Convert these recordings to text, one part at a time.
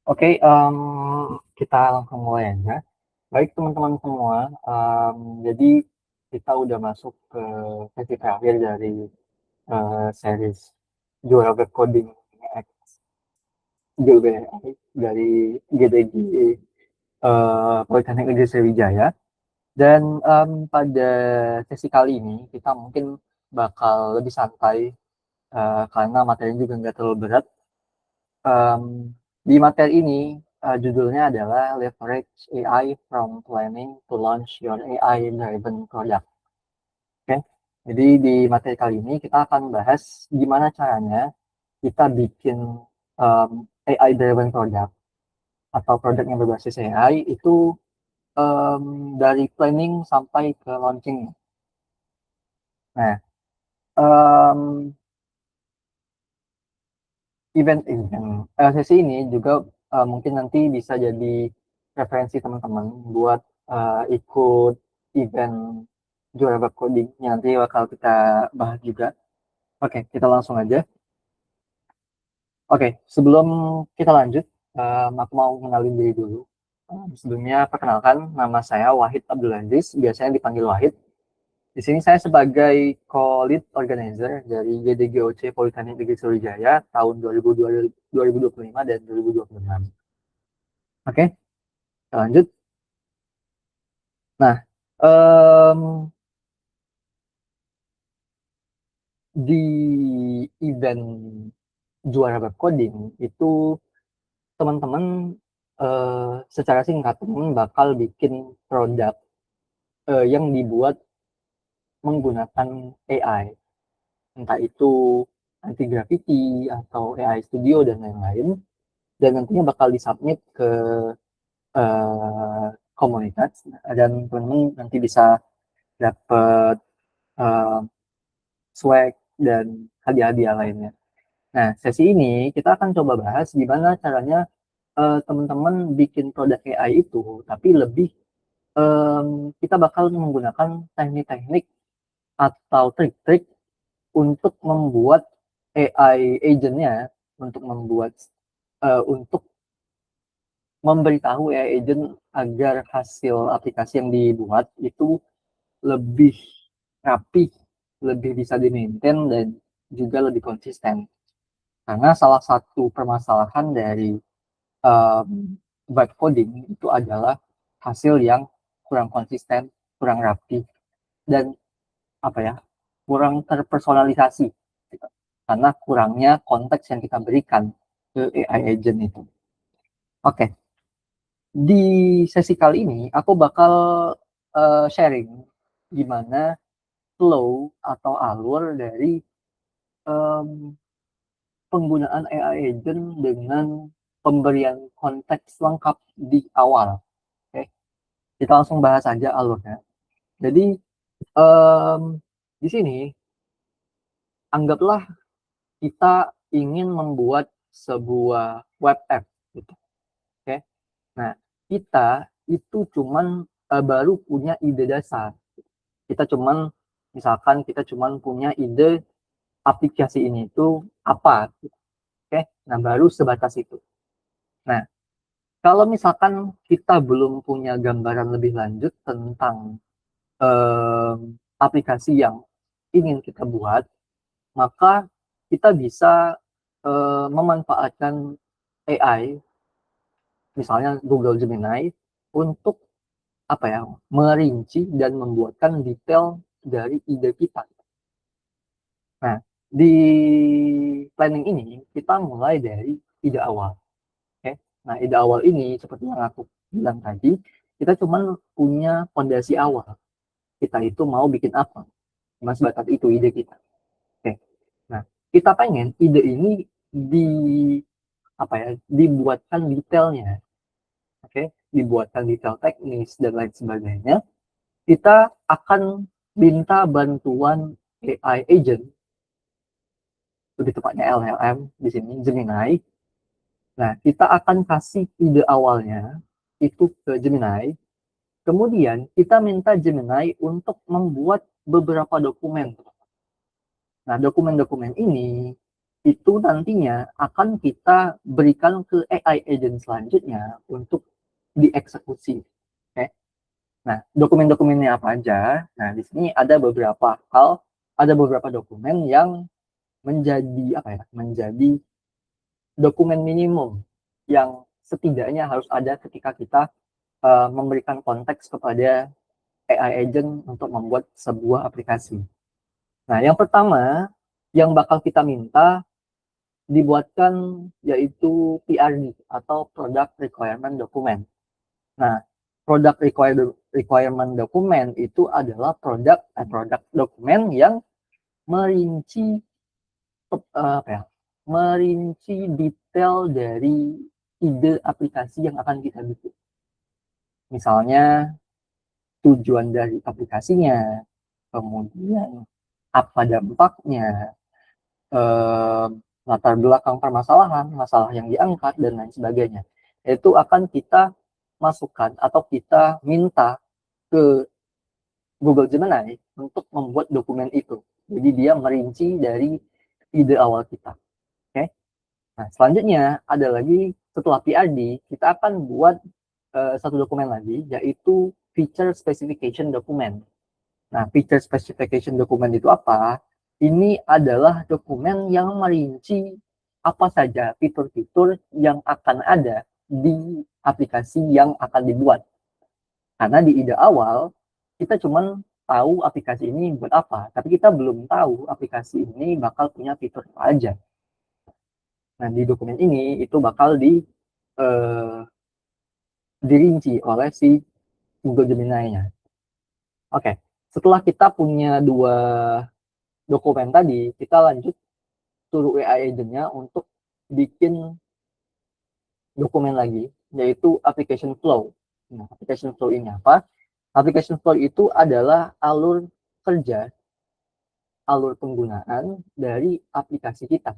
Oke, kita langsung mulai aja. Baik teman-teman semua, jadi kita udah masuk ke sesi terakhir dari series Juara Web Coding X GWI dari GDG Politeknik Negeri Sriwijaya. Dan pada sesi kali ini kita mungkin bakal lebih santai karena materinya juga nggak terlalu berat. Um, di materi ini judulnya adalah Leverage AI from Planning to Launch Your AI-Driven Product. Oke, jadi di materi kali ini kita akan bahas gimana caranya kita bikin AI-Driven Product atau produk yang berbasis AI itu dari planning sampai ke launching. Nah, um, sesi ini juga mungkin nanti bisa jadi referensi teman-teman buat ikut event juara web coding yang nanti bakal kita bahas juga. Oke, kita langsung aja. Oke, sebelum kita lanjut, aku mau mengenalin diri dulu. Sebelumnya perkenalkan, nama saya Wahid Abdul Aziz, biasanya dipanggil Wahid. Di sini saya sebagai co-lead organizer dari GDGOC Politeknik Negeri Sriwijaya tahun 2025 dan 2026. Oke, kita lanjut. Nah, di event juara web coding itu teman-teman secara singkat teman bakal bikin produk yang dibuat menggunakan AI, entah itu anti-gravity atau AI Studio dan lain-lain, dan nantinya bakal disubmit ke komunitas dan teman-teman nanti bisa dapat swag dan hadiah-hadiah lainnya. Nah, sesi ini kita akan coba bahas gimana caranya teman-teman bikin produk AI itu, tapi lebih kita bakal menggunakan teknik-teknik atau trik-trik untuk membuat AI agent-nya, untuk memberitahu AI agent agar hasil aplikasi yang dibuat itu lebih rapi, lebih bisa di-maintain, dan juga lebih konsisten. Karena salah satu permasalahan dari vibe coding itu adalah hasil yang kurang konsisten, kurang rapi, dan apa ya, kurang terpersonalisasi gitu. Karena kurangnya konteks yang kita berikan ke AI agent itu. Oke, di sesi kali ini aku bakal sharing gimana flow atau alur dari um, penggunaan AI agent dengan pemberian konteks lengkap di awal. Oke, kita langsung bahas aja alurnya. Jadi um, di sini anggaplah kita ingin membuat sebuah web app gitu. Oke. Nah, kita itu cuman baru punya ide dasar. Kita cuman misalkan kita cuman punya ide aplikasi ini itu apa. Oke. Nah, baru sebatas itu. Nah, kalau misalkan kita belum punya gambaran lebih lanjut tentang aplikasi yang ingin kita buat, maka kita bisa memanfaatkan AI, misalnya Google Gemini, untuk apa ya, merinci dan membuatkan detail dari ide kita. Nah, di planning ini kita mulai dari ide awal. Oke, nah ide awal ini seperti yang aku bilang tadi, kita cuma punya fondasi awal. Kita itu mau bikin apa? Mas batas itu ide kita. Oke, nah kita pengen ide ini di apa ya, dibuatkan detailnya. Oke, dibuatkan detail teknis dan lain sebagainya. Kita akan minta bantuan AI agent, lebih tepatnya LLM di sini, Gemini. Nah, kita akan kasih ide awalnya itu ke Gemini. Kemudian kita minta Gemini untuk membuat beberapa dokumen. Nah, dokumen-dokumen ini itu nantinya akan kita berikan ke AI agent selanjutnya untuk dieksekusi. Oke. Nah, dokumen-dokumennya apa aja? Nah, di sini ada beberapa hal, ada beberapa dokumen yang menjadi apa ya? Menjadi dokumen minimum yang setidaknya harus ada ketika kita memberikan konteks kepada AI agent untuk membuat sebuah aplikasi. Nah, yang pertama yang bakal kita minta dibuatkan yaitu PRD atau Product Requirement Document. Nah, Product Requirement Document itu adalah produk dokumen yang merinci apa ya? Merinci detail dari ide aplikasi yang akan kita bikin. Misalnya tujuan dari aplikasinya, kemudian apa dampaknya, latar belakang permasalahan, masalah yang diangkat, dan lain sebagainya. Itu akan kita masukkan atau kita minta ke Google Gemini untuk membuat dokumen itu. Jadi dia merinci dari ide awal kita. Oke. Nah, selanjutnya ada lagi setelah PRD, kita akan buat satu dokumen lagi, yaitu Feature Specification Document. Nah, Feature Specification Document itu apa? Ini adalah dokumen yang merinci apa saja fitur-fitur yang akan ada di aplikasi yang akan dibuat. Karena di ide awal, kita cuma tahu aplikasi ini buat apa, tapi kita belum tahu aplikasi ini bakal punya fitur apa aja. Nah, di dokumen ini itu bakal dirinci oleh si Google Gemini-nya. Oke, setelah kita punya dua dokumen tadi, kita lanjut suruh AI agent-nya untuk bikin dokumen lagi, yaitu application flow. Nah, application flow ini apa? Application flow itu adalah alur kerja, alur penggunaan dari aplikasi kita.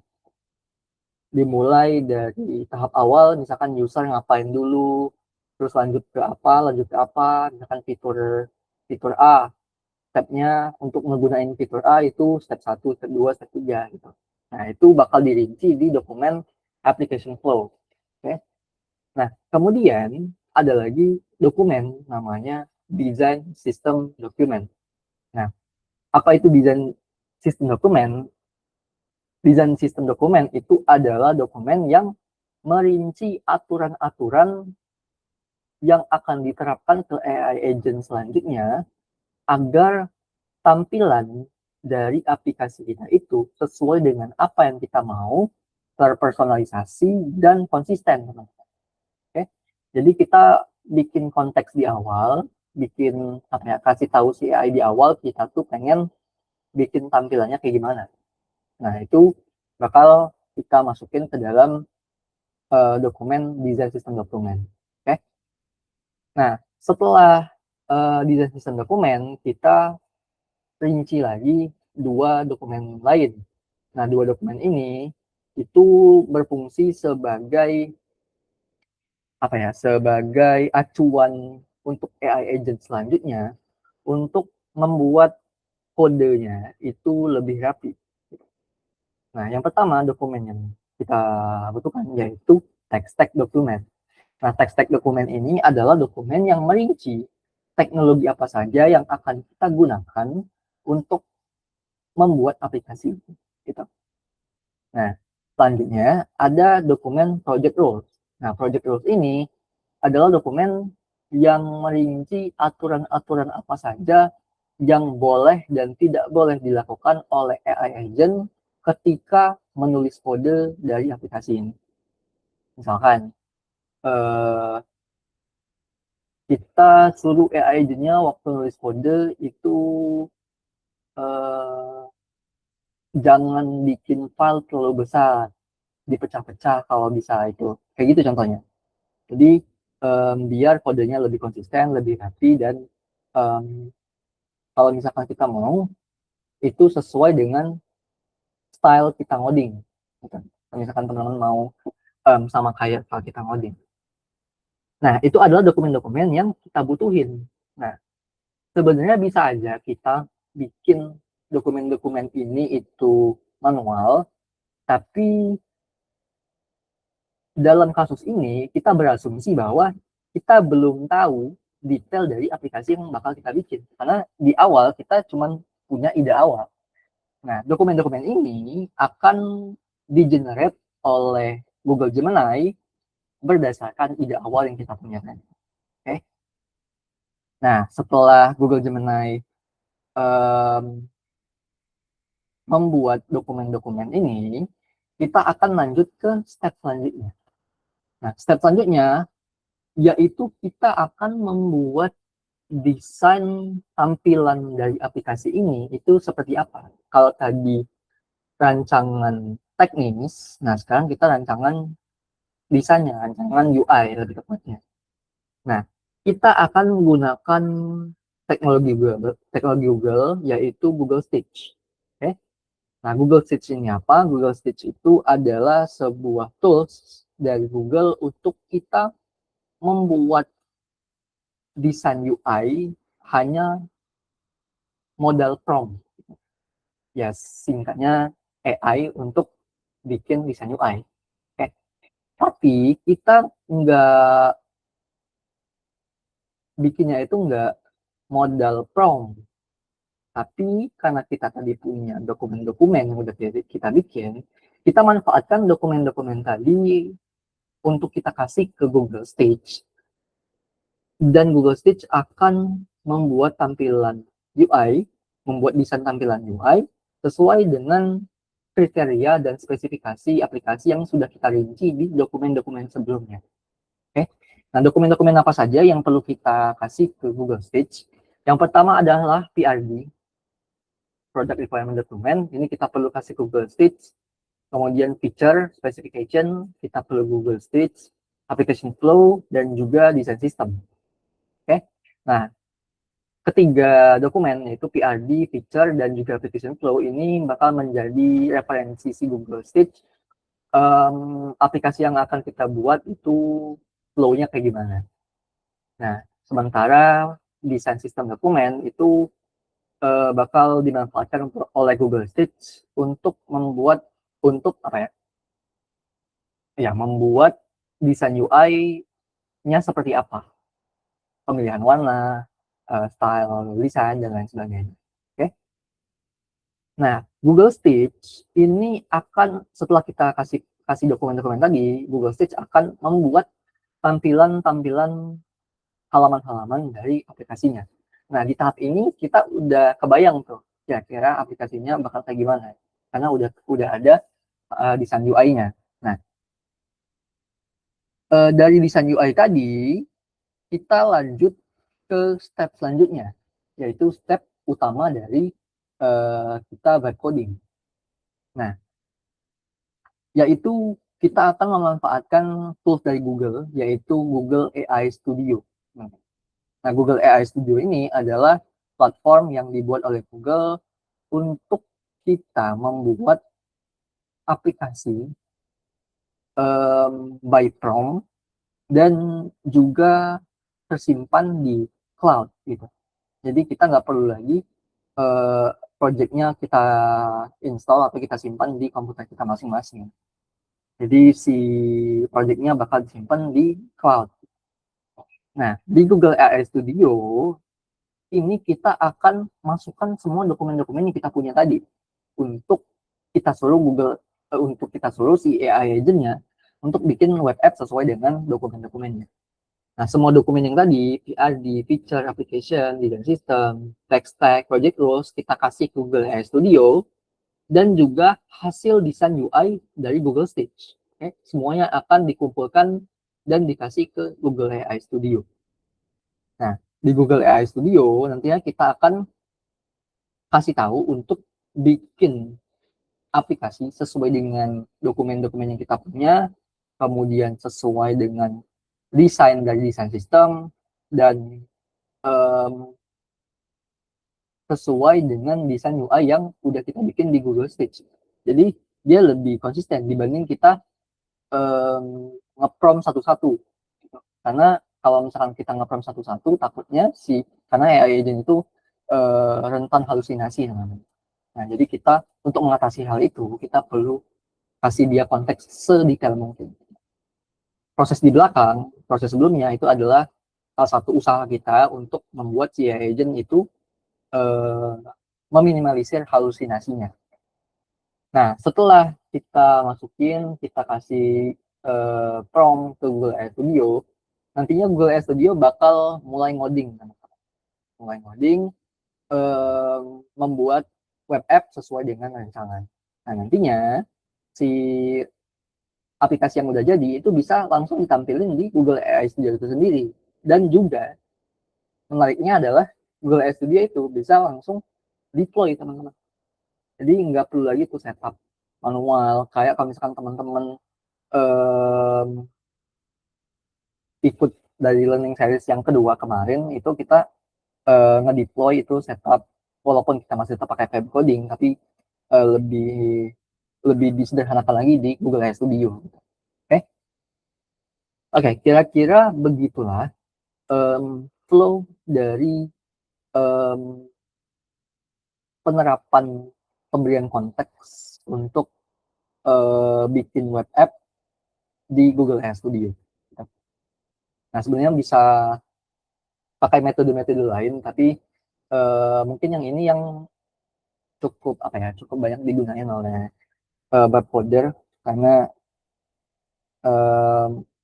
Dimulai dari tahap awal, misalkan user ngapain dulu, terus lanjut ke apa, misalkan fitur A, stepnya untuk menggunakan fitur A itu step 1, step 2, step 3 gitu. Nah, itu bakal dirinci di dokumen application flow. Oke. Nah, kemudian ada lagi dokumen namanya design system document. Nah, apa itu design system document? Design system document itu adalah dokumen yang merinci aturan-aturan yang akan diterapkan ke AI agent selanjutnya agar tampilan dari aplikasi kita itu sesuai dengan apa yang kita mau, terpersonalisasi dan konsisten. Oke, jadi kita bikin konteks di awal, bikin apa ya, kasih tahu si AI di awal kita tuh pengen bikin tampilannya kayak gimana. Nah, itu bakal kita masukin ke dalam dokumen design system dokumen. Oke. Nah, setelah design system dokumen, kita rinci lagi dua dokumen lain. Nah, dua dokumen ini itu berfungsi sebagai apa ya? Sebagai acuan untuk AI agent selanjutnya untuk membuat kodenya itu lebih rapi. Nah, yang pertama dokumen yang kita butuhkan yaitu text stack dokumen. Nah, text stack dokumen ini adalah dokumen yang merinci teknologi apa saja yang akan kita gunakan untuk membuat aplikasi itu. Gitu. Nah, selanjutnya ada dokumen project rules. Nah, project rules ini adalah dokumen yang merinci aturan-aturan apa saja yang boleh dan tidak boleh dilakukan oleh AI agent ketika menulis kode dari aplikasi ini. Misalkan, kita suruh AI agent-nya waktu nulis kode itu jangan bikin file terlalu besar, dipecah-pecah kalau bisa itu. Kayak gitu contohnya. Jadi biar kodenya lebih konsisten, lebih rapi, dan kalau misalkan kita mau, itu sesuai dengan style kita ngoding. Gitu. Kalau misalkan teman-teman mau sama kayak style kita ngoding. Nah, itu adalah dokumen-dokumen yang kita butuhin. Nah, sebenarnya bisa aja kita bikin dokumen-dokumen ini itu manual, Tapi dalam kasus ini kita berasumsi bahwa kita belum tahu detail dari aplikasi yang bakal kita bikin. Karena di awal kita cuma punya ide awal. Nah, dokumen-dokumen ini akan di-generate oleh Google Gemini berdasarkan ide awal yang kita punya. Oke. Nah, setelah Google Gemini membuat dokumen-dokumen ini, kita akan lanjut ke step selanjutnya. Nah, step selanjutnya yaitu kita akan membuat desain tampilan dari aplikasi ini itu seperti apa. Kalau tadi rancangan teknis, nah sekarang kita rancangan desainnya, rancangan UI lebih tepatnya. Nah, kita akan menggunakan teknologi Google yaitu Google Stitch. Oke. Nah, Google Stitch ini apa? Google Stitch itu adalah sebuah tools dari Google untuk kita membuat desain UI hanya modal prompt. Ya, singkatnya AI untuk bikin desain UI. Oke. Tapi kita nggak bikinnya itu nggak modal prompt. Tapi karena kita tadi punya dokumen-dokumen yang udah kita bikin, kita manfaatkan dokumen-dokumen tadi untuk kita kasih ke Google Stitch. Dan Google Stitch akan membuat tampilan UI, membuat desain tampilan UI sesuai dengan kriteria dan spesifikasi aplikasi yang sudah kita rinci di dokumen-dokumen sebelumnya. Oke. Nah, dokumen-dokumen apa saja yang perlu kita kasih ke Google Stitch? Yang pertama adalah PRD, Product Requirement Document. Ini kita perlu kasih Google Stitch. Kemudian feature, specification, kita perlu Google Stitch, application flow, dan juga design system. Oke. Nah, ketiga dokumen yaitu PRD, feature, dan juga application flow ini bakal menjadi referensi si Google Stitch. Aplikasi yang akan kita buat itu flow-nya kayak gimana. Nah, sementara desain sistem dokumen itu bakal dimanfaatkan oleh Google Stitch untuk membuat apa ya? Ya, membuat desain UI-nya seperti apa. Pemilihan warna, style desain, dan lain sebagainya. Oke. Nah, Google Stitch ini akan, setelah kita kasih dokumen-dokumen tadi, Google Stitch akan membuat tampilan-tampilan halaman-halaman dari aplikasinya. Nah, di tahap ini kita udah kebayang tuh kira-kira aplikasinya bakal kayak gimana. Karena udah ada desain UI-nya. Nah, dari desain UI tadi, kita lanjut ke step selanjutnya, yaitu step utama dari kita vibe coding. Nah, yaitu kita akan memanfaatkan tools dari Google, yaitu Google AI Studio. Nah, Google AI Studio ini adalah platform yang dibuat oleh Google untuk kita membuat aplikasi by prompt dan juga tersimpan di cloud gitu. Jadi kita nggak perlu lagi projectnya kita install atau kita simpan di komputer kita masing-masing. Jadi si projectnya bakal disimpan di cloud. Nah, di Google AI Studio ini kita akan masukkan semua dokumen-dokumen yang kita punya tadi untuk kita suruh untuk kita suruh si AI agent-nya untuk bikin web app sesuai dengan dokumen-dokumennya. Nah, semua dokumen yang tadi, PRD, feature, application, design system, tech stack, project rules, kita kasih ke Google AI Studio, dan juga hasil desain UI dari Google Stitch. Oke, semuanya akan dikumpulkan dan dikasih ke Google AI Studio. Nah, di Google AI Studio nantinya kita akan kasih tahu untuk bikin aplikasi sesuai dengan dokumen-dokumen yang kita punya, kemudian sesuai dengan desain dari desain sistem, dan sesuai dengan desain UI yang udah kita bikin di Google Stitch. Jadi dia lebih konsisten dibanding kita nge-prompt satu-satu. Karena kalau misalkan kita nge-prompt satu-satu, takutnya karena AI agent itu rentan halusinasi namanya. Nah, jadi kita untuk mengatasi hal itu, kita perlu kasih dia konteks sedetail mungkin. Proses di belakang, proses sebelumnya itu adalah salah satu usaha kita untuk membuat si AI agent itu meminimalisir halusinasinya. Nah, setelah kita masukin, kita kasih prompt ke Google AI Studio, nantinya Google AI Studio bakal mulai ngoding, membuat web app sesuai dengan rancangan. Nah, nantinya si aplikasi yang udah jadi itu bisa langsung ditampilin di Google AI Studio itu sendiri. Dan juga menariknya adalah Google AI Studio itu bisa langsung deploy, teman-teman. Jadi nggak perlu lagi tuh setup manual. Kayak kalau misalkan teman-teman ikut dari learning series yang kedua kemarin, itu kita ngedeploy itu setup, walaupun kita masih tetap pakai web coding, tapi lebih disederhanakan lagi di Google AI Studio. Oke, kira-kira begitulah flow dari penerapan pemberian konteks untuk bikin web app di Google AI Studio. Nah, sebenarnya bisa pakai metode-metode lain, tapi mungkin yang ini yang cukup banyak digunakan oleh web coder karena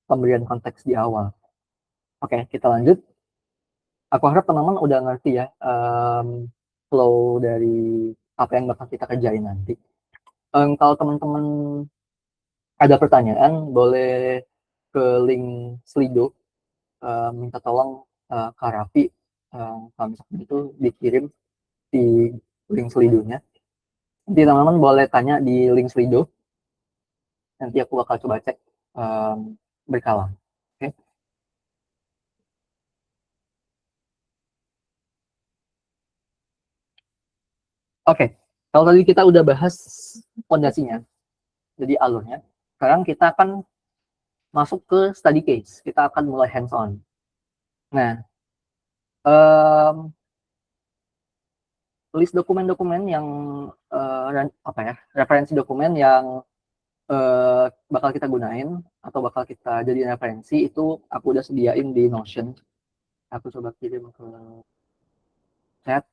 pemberian konteks di awal. Oke, kita lanjut. Aku harap teman-teman udah ngerti ya flow dari apa yang bakal kita kerjain nanti. Kalau teman-teman ada pertanyaan, boleh ke link Slido, minta tolong Kak Raffi, kalau misalkan itu dikirim di link Slido-nya. Nanti teman-teman boleh tanya di link Slido, nanti aku bakal coba cek berkala. Oke. Oke, kalau tadi kita udah bahas fondasinya, jadi alurnya, sekarang kita akan masuk ke study case. Kita akan mulai hands-on. Nah, list dokumen-dokumen yang referensi dokumen yang bakal kita gunain atau bakal kita jadi referensi itu aku udah sediain di Notion. Aku coba kirim ke chat.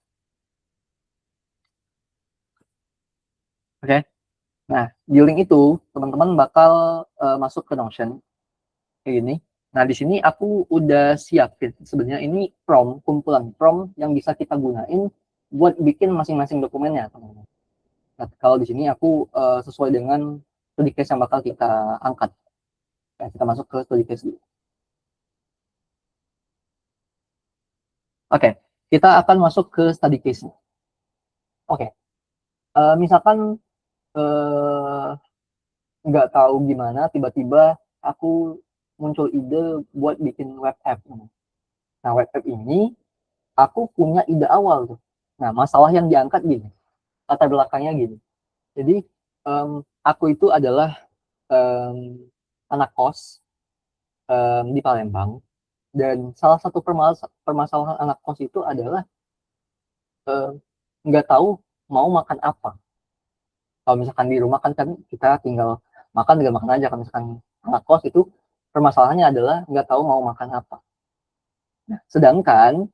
Oke. Nah, di link itu teman-teman bakal masuk ke Notion kayak gini. Nah, di sini aku udah siapin sebenarnya ini kumpulan prompt yang bisa kita gunain buat bikin masing-masing dokumennya, teman-teman. Nah, kalau di sini aku sesuai dengan studi case yang bakal kita angkat. Nah, kita masuk ke studi case dulu. Oke, kita akan masuk ke study case. Oke, misalkan nggak tahu gimana, tiba-tiba aku muncul ide buat bikin web app. Nah, web app ini aku punya ide awal tuh. Nah, masalah yang diangkat gini, latar belakangnya gini. Jadi, aku itu adalah anak kos di Palembang, dan salah satu permasalahan anak kos itu adalah nggak tahu mau makan apa. Kalau misalkan di rumah kan kita tinggal makan aja. Kalau misalkan anak kos itu permasalahannya adalah nggak tahu mau makan apa. Nah, sedangkan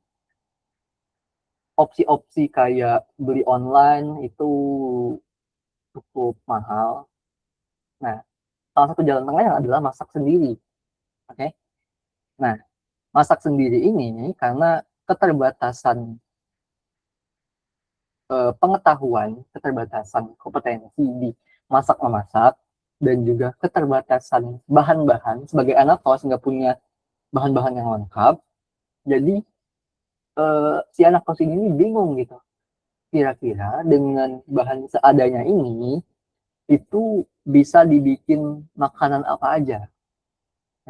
opsi-opsi kayak beli online itu cukup mahal. Nah, salah satu jalan tengahnya adalah masak sendiri. Oke. Nah, masak sendiri ini karena keterbatasan pengetahuan, keterbatasan kompetensi di masak-memasak, dan juga keterbatasan bahan-bahan. Sebagai anak kos nggak punya bahan-bahan yang lengkap, jadi si anak kos ini bingung gitu. Kira-kira dengan bahan seadanya ini, itu bisa dibikin makanan apa aja.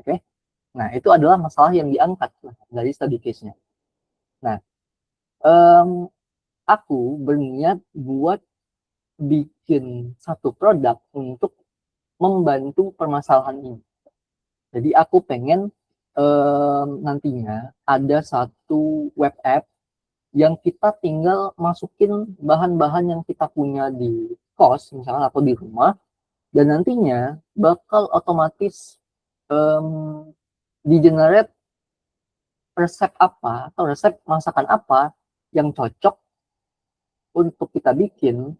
Oke? Nah, itu adalah masalah yang diangkat dari study case-nya. Nah, aku berniat buat bikin satu produk untuk membantu permasalahan ini. Jadi aku pengen nantinya ada satu web app yang kita tinggal masukin bahan-bahan yang kita punya di kos misalnya atau di rumah, dan nantinya bakal otomatis di-generate resep apa atau resep masakan apa yang cocok untuk kita bikin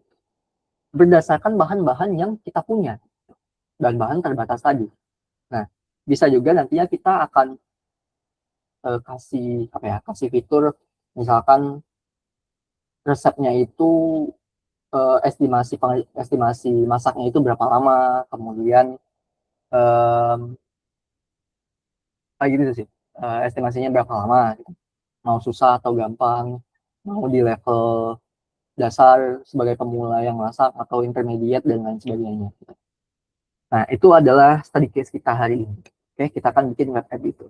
berdasarkan bahan-bahan yang kita punya dan bahan terbatas tadi. Nah, bisa juga nantinya kita akan kasih fitur misalkan resepnya itu estimasi masaknya itu berapa lama, kemudian kayak gitu sih, estimasinya berapa lama, gitu. Mau susah atau gampang, mau di level dasar sebagai pemula yang masak atau intermediate dan lain sebagainya. Gitu. Nah, itu adalah study case kita hari ini. Oke, kita akan bikin web app itu.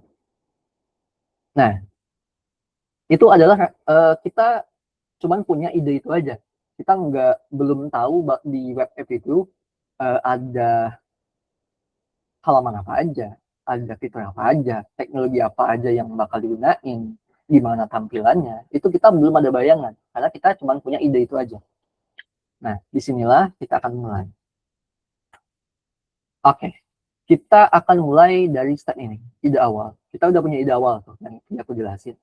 Nah, itu adalah kita cuman punya ide itu aja. Kita belum tahu di web app itu ada halaman apa aja, ada fitur apa aja, teknologi apa aja yang bakal digunain, gimana tampilannya, itu kita belum ada bayangan, karena kita cuma punya ide itu aja. Nah, disinilah kita akan mulai. Oke, kita akan mulai dari step ini, ide awal. Kita udah punya ide awal tuh, yang aku jelasin.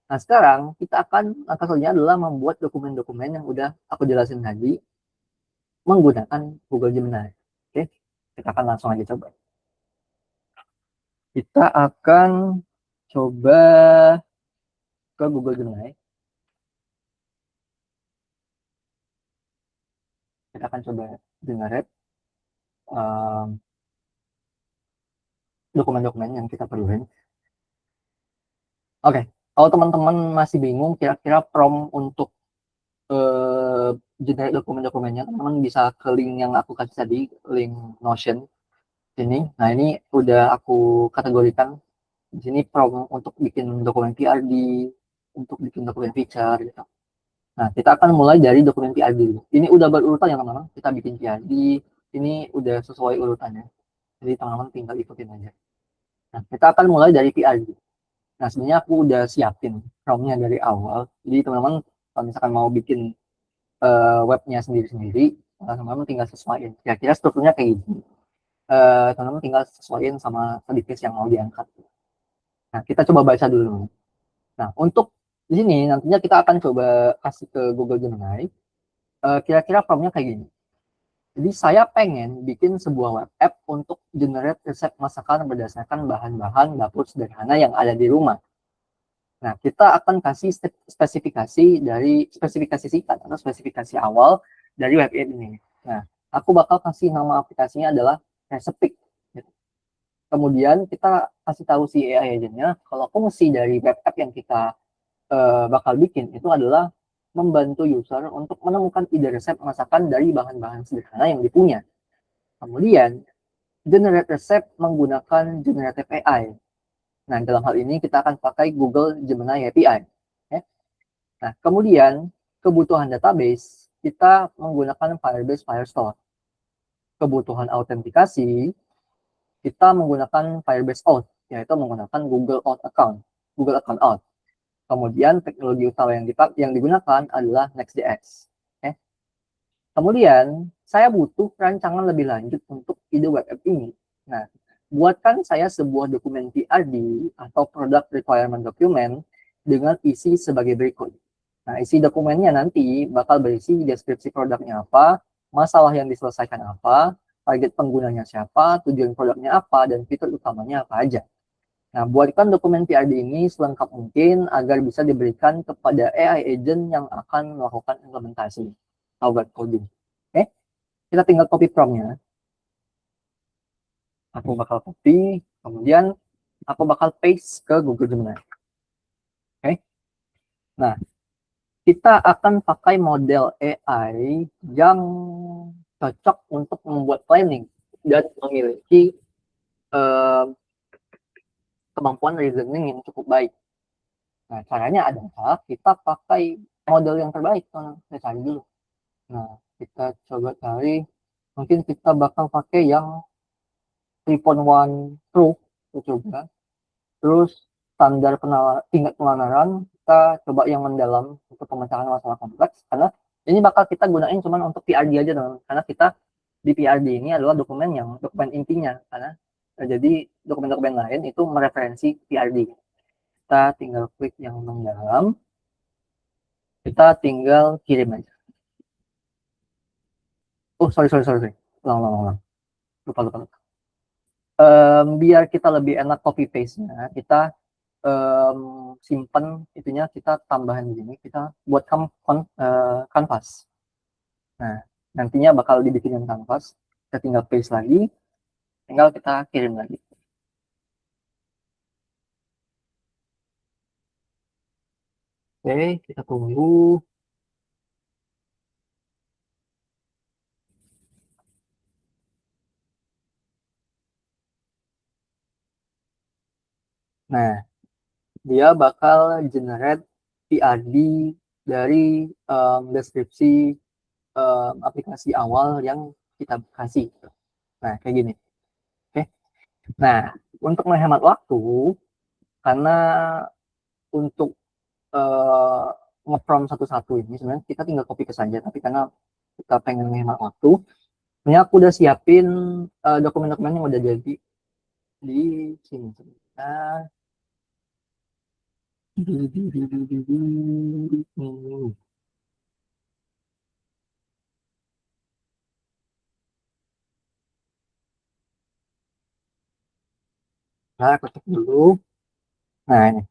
Nah, sekarang kita akan, langkah selanjutnya adalah membuat dokumen-dokumen yang udah aku jelasin tadi, menggunakan Google Gemini. Oke, kita akan langsung aja coba. Kita akan coba ke Google Gemini. Kita akan coba generate dokumen-dokumen yang kita perluin. Oke, kalau teman-teman masih bingung kira-kira prompt untuk generate dokumen-dokumennya, teman-teman bisa ke link yang aku kasih tadi, link Notion ini. Nah, ini udah aku kategorikan di sini prompt untuk bikin dokumen PRD, untuk bikin dokumen feature gitu. Nah, kita akan mulai dari dokumen PRD dulu. Ini udah berurutan ya teman-teman. Kita bikin PRD, ini udah sesuai urutannya. Jadi teman-teman tinggal ikutin aja. Nah, kita akan mulai dari PRD. Nah, sebenarnya aku udah siapin prompt-nya dari awal. Jadi teman-teman kalau misalkan mau bikin webnya sendiri-sendiri, teman-teman tinggal sesuaiin. Kira-kira strukturnya kayak gini. Teman-teman tinggal sesuaiin sama case yang mau diangkat. Nah, kita coba baca dulu. Nah, untuk di sini nantinya kita akan coba kasih ke Google Gemini. Kira-kira prompt-nya kayak gini. Jadi saya pengen bikin sebuah web app untuk generate resep masakan berdasarkan bahan-bahan dapur sederhana yang ada di rumah. Nah, kita akan kasih spesifikasi singkat atau spesifikasi awal dari web app ini. Nah, aku bakal kasih nama aplikasinya adalah Recipe. Kemudian kita kasih tahu si AI agent-nya kalau fungsi dari web app yang kita bakal bikin itu adalah membantu user untuk menemukan ide resep masakan dari bahan-bahan sederhana yang dipunya. Kemudian, generate resep menggunakan generative AI. Nah, dalam hal ini kita akan pakai Google Gemini API. Ya. Nah, kemudian kebutuhan database kita menggunakan Firebase Firestore. Kebutuhan autentikasi kita menggunakan Firebase Auth, yaitu menggunakan Google Auth Account, Google Account Auth. Kemudian teknologi utama yang digunakan adalah Next.js. Okay. Kemudian saya butuh rancangan lebih lanjut untuk ide web app ini. Nah, buatkan saya sebuah dokumen PRD atau Product Requirement Document dengan isi sebagai berikut. Nah, isi dokumennya nanti bakal berisi deskripsi produknya apa, masalah yang diselesaikan apa, target penggunanya siapa, tujuan produknya apa, dan fitur utamanya apa aja. Nah, buatkan dokumen PRD ini selengkap mungkin agar bisa diberikan kepada AI agent yang akan melakukan implementasi atau web coding. Oke, kita tinggal copy prompt-nya. Aku bakal copy, kemudian aku bakal paste ke Google Gemini. Oke, nah kita akan pakai model AI yang cocok untuk membuat planning dan memiliki kemampuan reasoning yang cukup baik. Nah, caranya adalah kita pakai model yang terbaik. Kita cari dulu. Nah, kita coba cari. Mungkin kita bakal pakai yang 3.1 Pro. Kita coba. Terus standar tingkat penalaran kita coba yang mendalam untuk pemecahan masalah kompleks. Karena ini bakal kita gunain cuma untuk PRD aja, teman. Karena kita di PRD ini adalah dokumen intinya, karena jadi dokumen-dokumen lain itu mereferensi PRD. Kita tinggal klik yang mendalam, kita tinggal kirim aja. Oh, sorry. Ulang. Lupa. Biar kita lebih enak copy paste-nya, kita simpen itunya, kita tambahan di sini, kita buat kanvas. Nah, nantinya bakal dibikinin kanvas, kita tinggal paste lagi, tinggal kita kirim lagi. Oke, kita tunggu. Nah, dia bakal generate PRD dari deskripsi aplikasi awal yang kita kasih. Nah, kayak gini. Oke. Nah, untuk menghemat waktu, karena untuk nge-prompt satu-satu ini sebenarnya kita tinggal copy paste saja, tapi karena kita pengen menghemat waktu, ini aku udah siapin dokumen-dokumen yang udah jadi di sini. Nah, aku cek dulu. Nah, ini.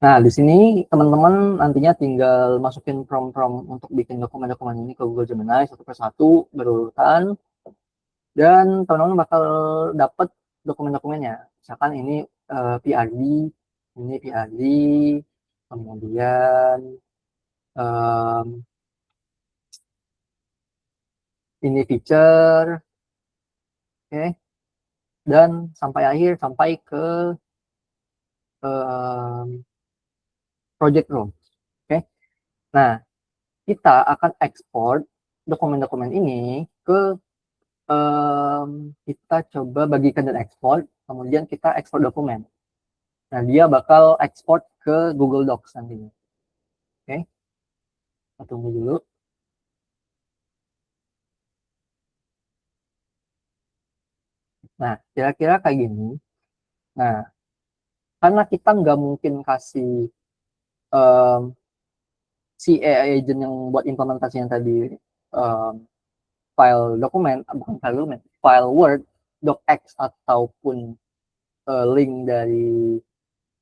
Nah, di sini teman-teman nantinya tinggal masukin prompt-prompt untuk bikin dokumen-dokumen ini ke Google Gemini satu persatu berurutan, dan teman-teman bakal dapat dokumen-dokumennya. Misalkan ini PRD, ini PRD, kemudian um, ini feature, oke, dan sampai akhir sampai ke um, project room, oke. Nah, kita akan ekspor dokumen-dokumen ini ke kita coba bagikan dan ekspor, kemudian kita ekspor dokumen. Nah, dia bakal ekspor ke Google Docs nantinya. Oke, kita tunggu dulu. Nah, kira-kira kayak gini. Nah, karena kita nggak mungkin kasih um, si AI agent yang buat implementasi yang tadi um, file dokumen, bukan file dokumen, file Word, docx ataupun link dari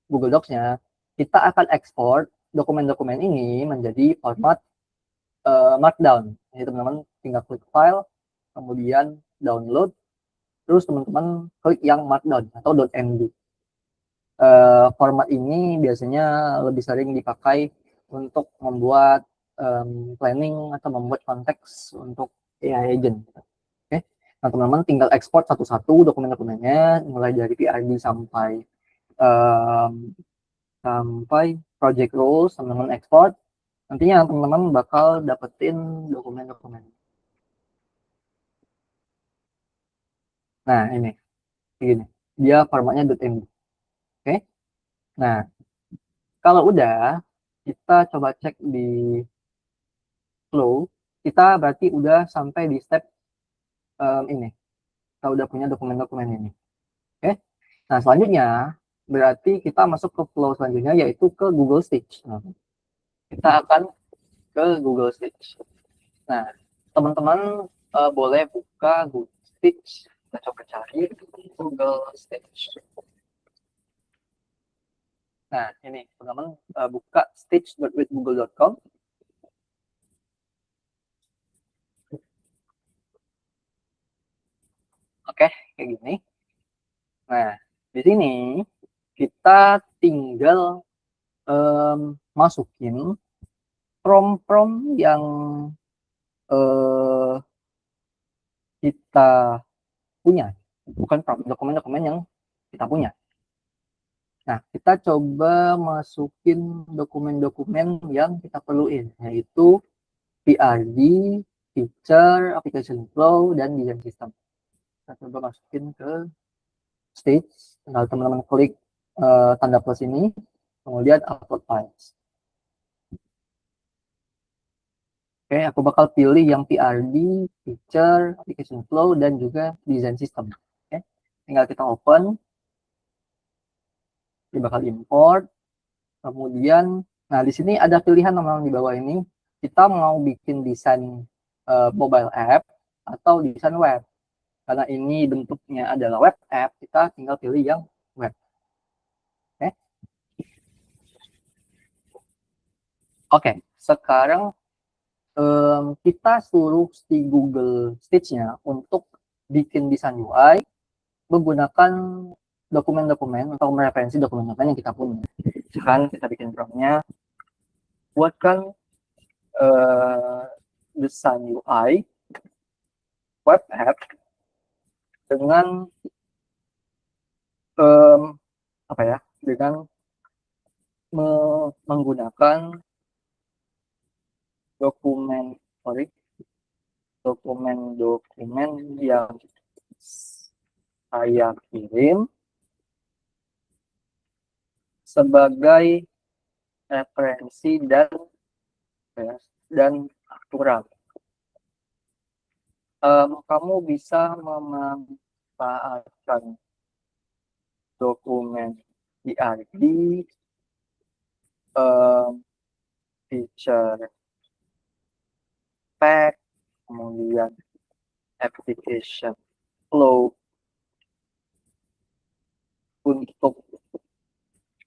Google Docs-nya, kita akan ekspor dokumen-dokumen ini menjadi format Markdown. Jadi teman-teman tinggal klik file, kemudian download, terus teman-teman klik yang Markdown atau .md. Format ini biasanya lebih sering dipakai untuk membuat planning atau membuat konteks untuk AI agent. Oke, nah teman-teman tinggal ekspor satu-satu dokumen-dokumennya, mulai dari PID um, sampai project rules, teman-teman ekspor. Nantinya teman-teman bakal dapetin dokumen-dokumen. Nah, ini begini. Dia formatnya .md. Oke. Nah, kalau udah kita coba cek di flow, kita berarti udah sampai di step ini. Kita udah punya dokumen-dokumen ini. Oke. Nah, selanjutnya berarti kita masuk ke flow selanjutnya, yaitu ke Google Stitch. Nah, kita akan ke Google Stitch. Nah, teman-teman boleh buka Google Stitch. Kita coba cari Google Stitch. Nah, ini teman-teman buka stitch.withgoogle.com. Oke, kayak gini. Nah, di sini kita tinggal masukin prompt-prompt yang uh, kita punya, bukan prompt, dokumen-dokumen yang kita punya. Nah, kita coba masukin dokumen-dokumen yang kita perluin, yaitu PRD, feature, application flow, dan design system. Kita coba masukin ke stage, tinggal teman-teman klik tanda plus ini, kemudian upload files. Oke, aku bakal pilih yang PRD, Feature, Application Flow, dan juga Design System. Oke, tinggal kita open, dia bakal import. Kemudian, nah di sini ada pilihan nomor di bawah ini. Kita mau bikin desain mobile app atau desain web. Karena ini bentuknya adalah web app, kita tinggal pilih yang web. Oke, Oke. Sekarang kita suruh si Google Stitch-nya untuk bikin desain UI menggunakan dokumen-dokumen atau mereferensi dokumen-dokumen yang kita punya. Misalkan kita bikin prompt-nya, buatkan desain UI web app dengan apa ya? Dengan menggunakan dokumen yang saya kirim sebagai referensi dan aturan. Kamu bisa memanfaatkan dokumen PRD, feature pack, kemudian application flow untuk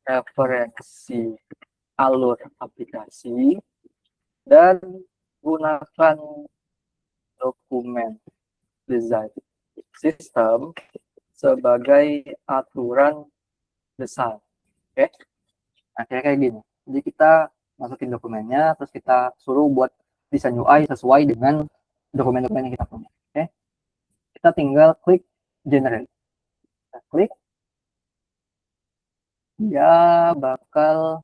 referensi alur aplikasi, dan gunakan dokumen design system sebagai aturan desain. Oke, nah kayak gini. Jadi kita masukin dokumennya, terus kita suruh buat desain UI sesuai dengan dokumen-dokumen yang kita punya. Oke, kita tinggal klik generate. Kita klik, dia bakal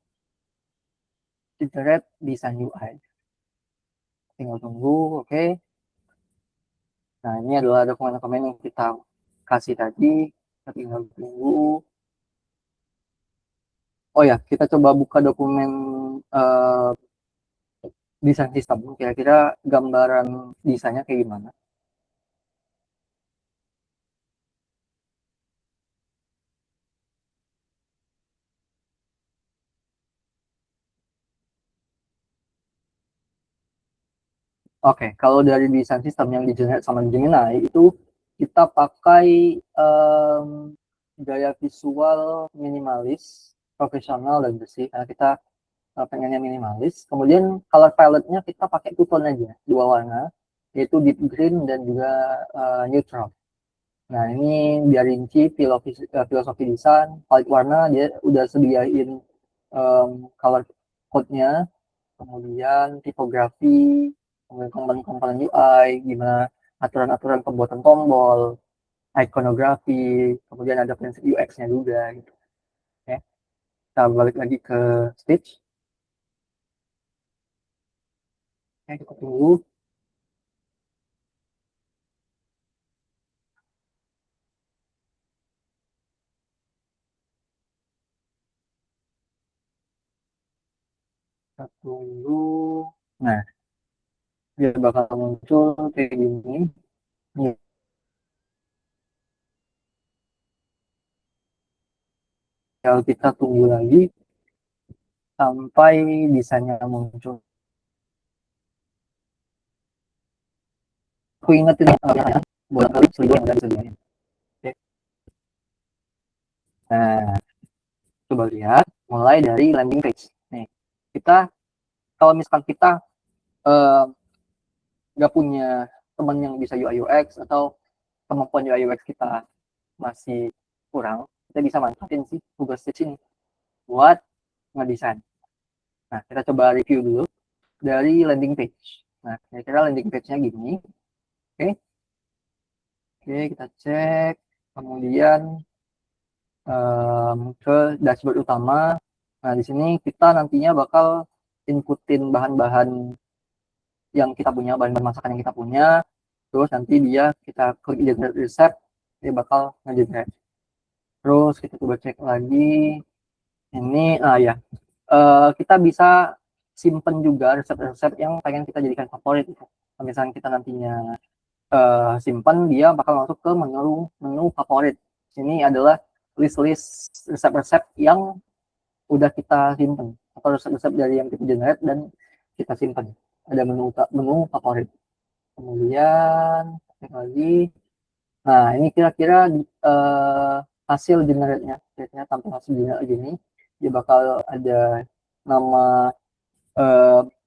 generate desain UI. Tinggal tunggu, oke. Nah, ini adalah dokumen-dokumen yang kita kasih tadi. Kita tinggal tunggu. Oh ya, kita coba buka dokumen desain sistem. Kira-kira gambaran desainnya kayak gimana? Oke, kalau dari desain sistem yang di-generate sama Gemini itu kita pakai gaya visual minimalis, profesional dan bersih karena kita pengennya minimalis. Kemudian color palette-nya kita pakai two tone aja, dua warna, yaitu deep green dan juga neutral. Nah, ini biar rinci filosofi desain, palette warna dia udah sediain color code-nya, kemudian tipografi, kemudian komponen-komponen UI, gimana aturan-aturan pembuatan tombol, ikonografi, kemudian ada prinsip UX-nya juga gitu. Oke. Kita balik lagi ke Stitch. Oke, kita tunggu. Kita tunggu. Nah, dia bakal muncul kayak gini. Nih, kalau kita tunggu lagi sampai desainnya muncul. Aku ingetin bolak balik seribu yang udah disediain. Oke. Nah, coba lihat mulai dari landing page. Nih, kita kalau misalkan kita nggak punya teman yang bisa UI UX atau kemampuan UI UX kita masih kurang, kita bisa manfaatin sih Google Stitch ini buat ngedesain. Nah, kita coba review dulu dari landing page. Nah, kira-kira landing page-nya gini. Oke. Oke, kita cek. Kemudian ke dashboard utama. Nah, di sini kita nantinya bakal inputin bahan-bahan yang kita punya, bahan-bahan masakan yang kita punya. Terus nanti kita klik generate resep, dia bakal nge-generate. Terus kita coba cek lagi. Ini, ya, kita bisa simpen juga resep-resep yang pengen kita jadikan favorit. Kalau misalnya kita nantinya simpan, dia bakal masuk ke menu favorit. Sini adalah list-list resep-resep yang udah kita simpan, atau resep-resep dari yang kita generate dan kita simpan. Ada menu favorit. Kemudian lagi, nah ini kira-kira hasil generate-nya, kira-kira tampil hasil generate gini. Dia bakal ada nama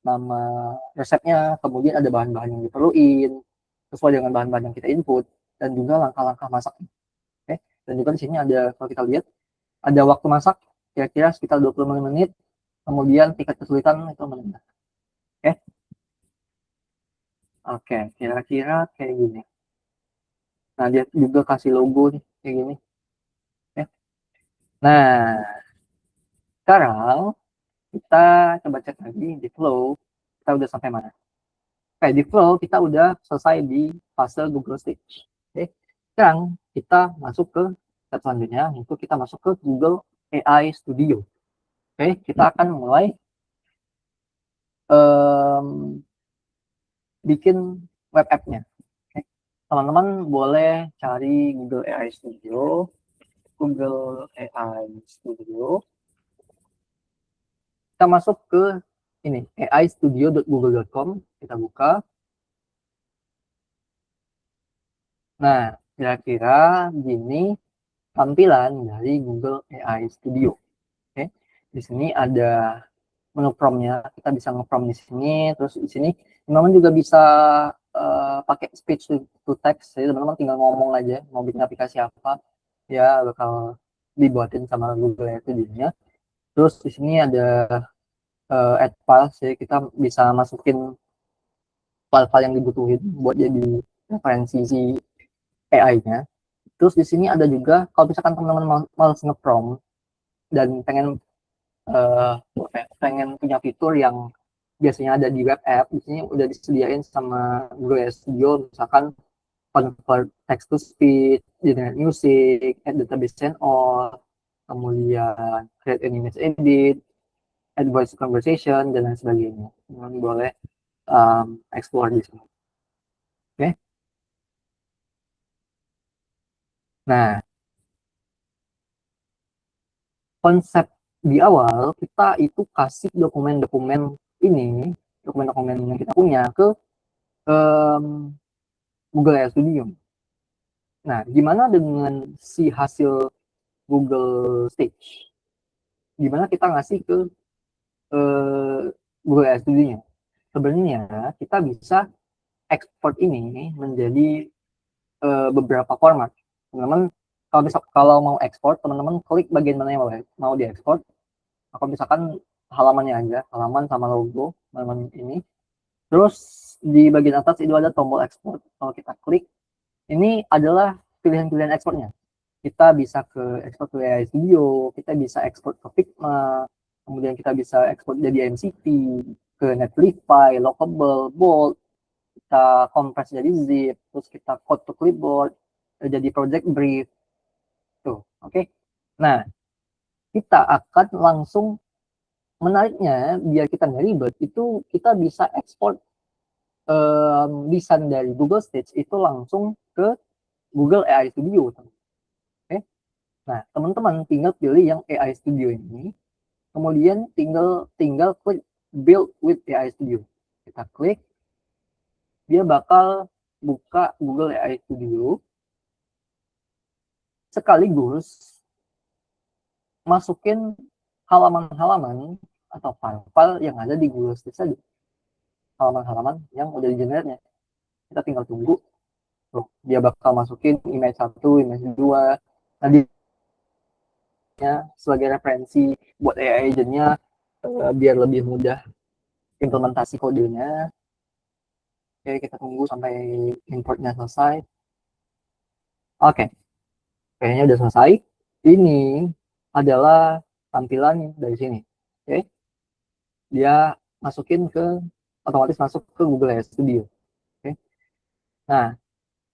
nama resepnya, kemudian ada bahan-bahan yang diperluin sesuai dengan bahan-bahan yang kita input, dan juga langkah-langkah masak. Oke, dan juga di sini ada, kalau kita lihat, ada waktu masak kira-kira sekitar 25 menit, kemudian tingkat kesulitan itu menengah. Oke, oke, kira-kira kayak gini. Nah, dia juga kasih logo nih kayak gini. Oke. Nah, sekarang kita coba cek lagi di flow, kita udah sampai mana. Oke, di flow kita udah selesai di fase Google Stage. Oke, sekarang kita masuk ke step selanjutnya, yaitu kita masuk ke Google AI Studio. Oke, kita akan mulai bikin web app-nya. Oke, teman-teman boleh cari Google AI Studio, Google AI Studio. Kita masuk ke ini, aistudio.google.com, kita buka. Nah, kira-kira gini tampilan dari Google AI Studio. Oke, di sini ada menu prompt-nya, kita bisa nge-prompt di sini. Terus di sini teman-teman juga bisa pakai speech to text, jadi teman-teman tinggal ngomong aja mau bikin aplikasi apa, ya bakal dibuatin sama Google AI Studio-nya. Terus di sini ada add files, jadi kita bisa masukin file-file yang dibutuhin buat jadi referensi si AI-nya. Terus di sini ada juga, kalau misalkan teman-teman males nge-prompt dan pengen punya fitur yang biasanya ada di web app, di sini udah disediain sama Google Studio, misalkan convert text to speech, generate music, add database and all, kemudian create an image edit, add voice conversation, dan lain sebagainya. Teman boleh explore di sini. Oke. Nah, konsep di awal kita itu kasih dokumen-dokumen ini, dokumen-dokumen yang kita punya ke Google AI Studio. Nah, gimana dengan si hasil Google Stage? Gimana kita ngasih ke Google AI Studio-nya? Sebenarnya kita bisa ekspor ini menjadi beberapa format. Teman-teman, kalau mau ekspor, teman-teman klik bagian mana yang mau diekspor. Aku misalkan halamannya aja, halaman sama logo, halaman ini. Terus di bagian atas itu ada tombol ekspor. Kalau kita klik, ini adalah pilihan-pilihan ekspornya. Kita bisa ke ekspor ke AI Studio, kita bisa ekspor ke Figma, kemudian kita bisa ekspor jadi MCP, ke Netlify, Lockable, Bold, kita kompres jadi zip, terus kita code to clipboard, jadi project brief, tuh, oke. Nah, kita akan langsung, menariknya biar kita nggak ribet, itu kita bisa ekspor desain dari Google Stage itu langsung ke Google AI Studio. Oke, nah teman-teman tinggal pilih yang AI Studio ini, kemudian tinggal klik Build with AI Studio. Kita klik, dia bakal buka Google AI Studio, sekaligus masukin halaman-halaman atau file-file yang ada di Google Stage tadi, halaman-halaman yang udah di-generate-nya. Kita tinggal tunggu. Tuh, dia bakal masukin image 1, image 2. Tadi sebagai referensi buat AI agent-nya, biar lebih mudah implementasi kodenya. Oke, kita tunggu sampai importnya selesai. Oke, kayaknya udah selesai. Ini adalah tampilan dari sini. Oke, dia otomatis masuk ke Google AI Studio. Oke, nah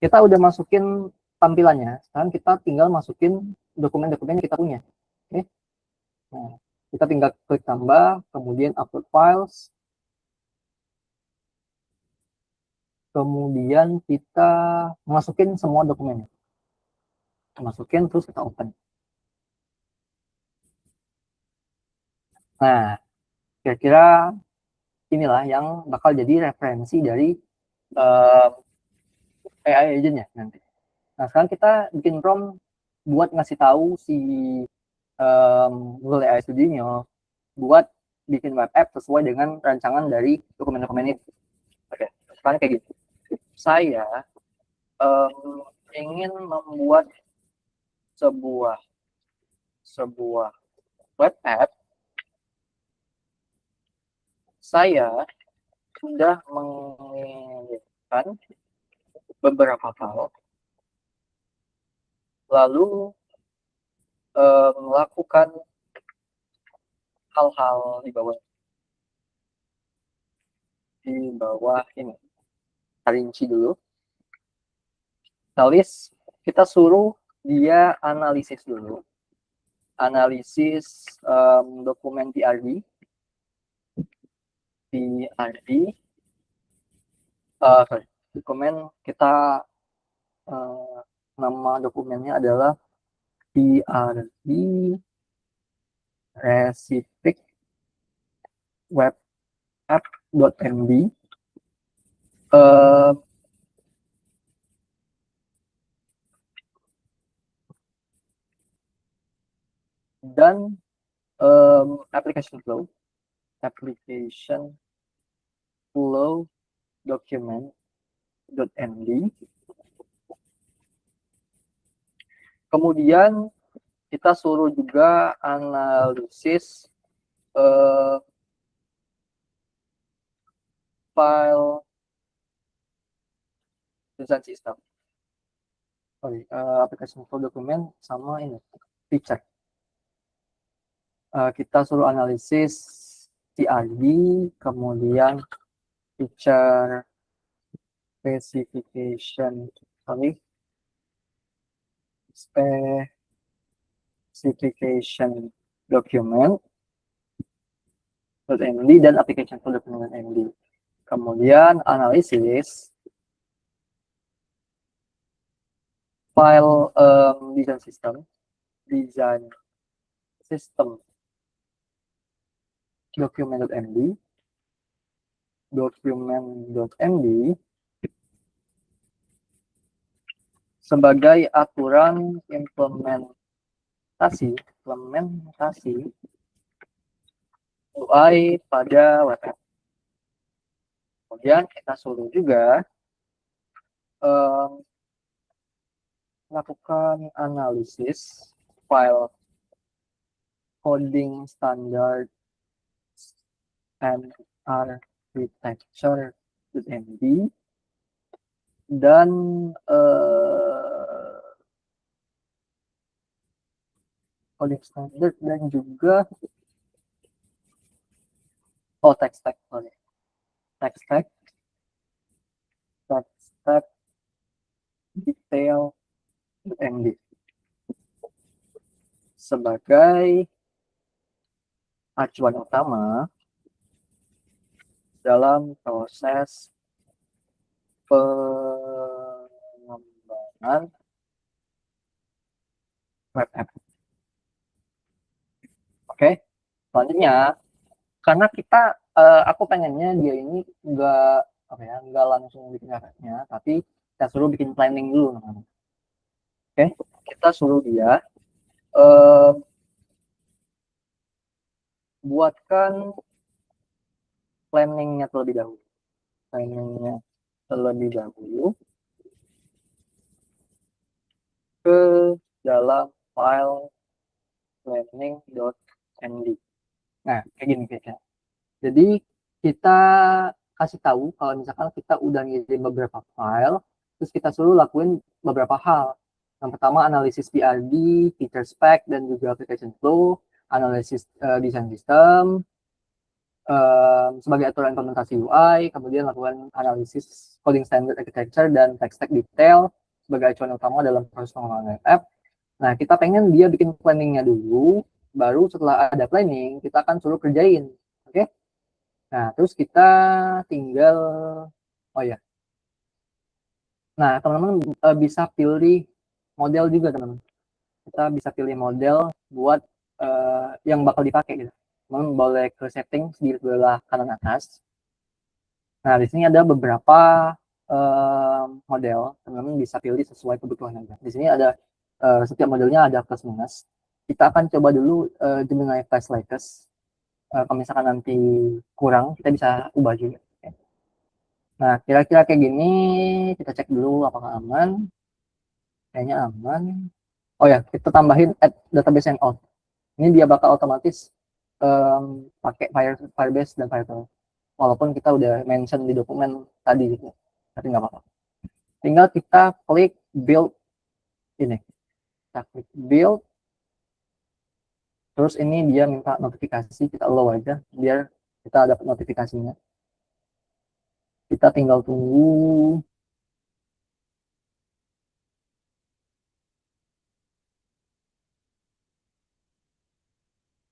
kita udah masukin tampilannya. Sekarang kita tinggal masukin dokumen-dokumen yang kita punya. Oke, nah Kita tinggal klik tambah, kemudian upload files. Kemudian kita masukin semua dokumennya. Masukin, terus kita open. Nah, kira-kira inilah yang bakal jadi referensi dari AI agent ya nanti. Nah, sekarang kita bikin prompt buat ngasih tahu si Google AI Studio buat bikin web app sesuai dengan rancangan dari dokumen-dokumen itu. Oke, sekarang kayak gitu. Saya ingin membuat sebuah web app. Saya sudah mengirimkan beberapa file, lalu melakukan hal-hal di bawah ini. Kita rinci dulu. Kita suruh dia analisis dulu. Analisis dokumen PRD. Dokumen kita nama dokumennya adalah PRD Recipic Web App.md. Dan application flow document.md. Kemudian kita suruh juga analisis file design system. Application flow document sama ini feature. Kita suruh analisis CRD, kemudian feature specification document .md dan application flow document .md. Kemudian analisis file design system document.md sebagai aturan implementasi UI pada web app. Kemudian kita suruh juga melakukan analisis file coding standard and architecture.md dan coding standard dan juga text tag detail.md sebagai acuan utama dalam proses pengembangan web app. Oke, selanjutnya karena aku pengennya dia ini nggak langsung bikin webnya, tapi kita suruh bikin planning dulu. Oke, kita suruh dia buatkan planningnya terlebih dahulu ke dalam file planning.md. Nah, kayak gini kayaknya. Jadi kita kasih tahu kalau misalkan kita udah ngirim beberapa file, terus kita suruh lakuin beberapa hal. Yang pertama analisis PRD, feature spec, dan juga application flow, analisis design system, sebagai aturan implementasi UI, kemudian lakukan analisis coding standard architecture dan text tag detail sebagai acuan utama dalam proses pengembangan web app. Nah, kita pengen dia bikin planningnya dulu, Baru setelah ada planning, kita akan suruh kerjain. Oke? Nah, terus kita tinggal, oh ya, nah teman-teman bisa pilih model juga teman-teman. Kita bisa pilih model buat yang bakal dipakai gitu. Teman boleh ke setting di sebelah kanan atas. Nah, di sini ada beberapa model, teman-teman bisa pilih sesuai kebutuhan Anda. Di sini ada setiap modelnya ada plus minus. Kita akan coba dulu Gemini Flash Latest. Kalau misalkan nanti kurang, kita bisa ubah juga. Nah, kira-kira kayak gini, kita cek dulu apakah aman. Kayaknya aman. Oh ya, kita tambahin add database and out. Ini dia bakal otomatis pakai Firebase dan Firebase. Walaupun kita udah mention di dokumen tadi gitu. Tapi nggak apa-apa. Tinggal kita klik build ini. Kita klik build. Terus ini dia minta notifikasi, kita allow aja biar kita dapat notifikasinya. Kita tinggal tunggu.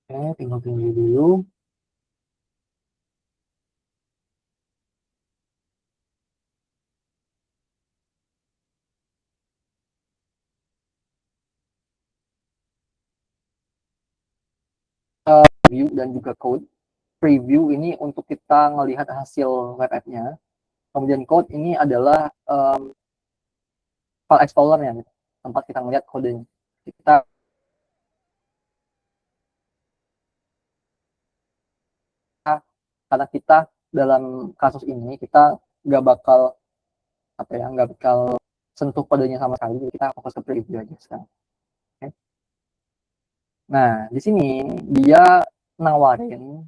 Oke, tinggal tunggu dulu. View dan juga code. Preview ini untuk kita melihat hasil web app-nya. Kemudian code ini adalah file explorer-nya, gitu. Tempat kita melihat kodenya. Kita karena kita dalam kasus ini kita nggak bakal apa ya nggak bakal sentuh kodenya sama sekali, jadi kita fokus ke preview aja sekarang. Okay. Nah di sini dia nawarin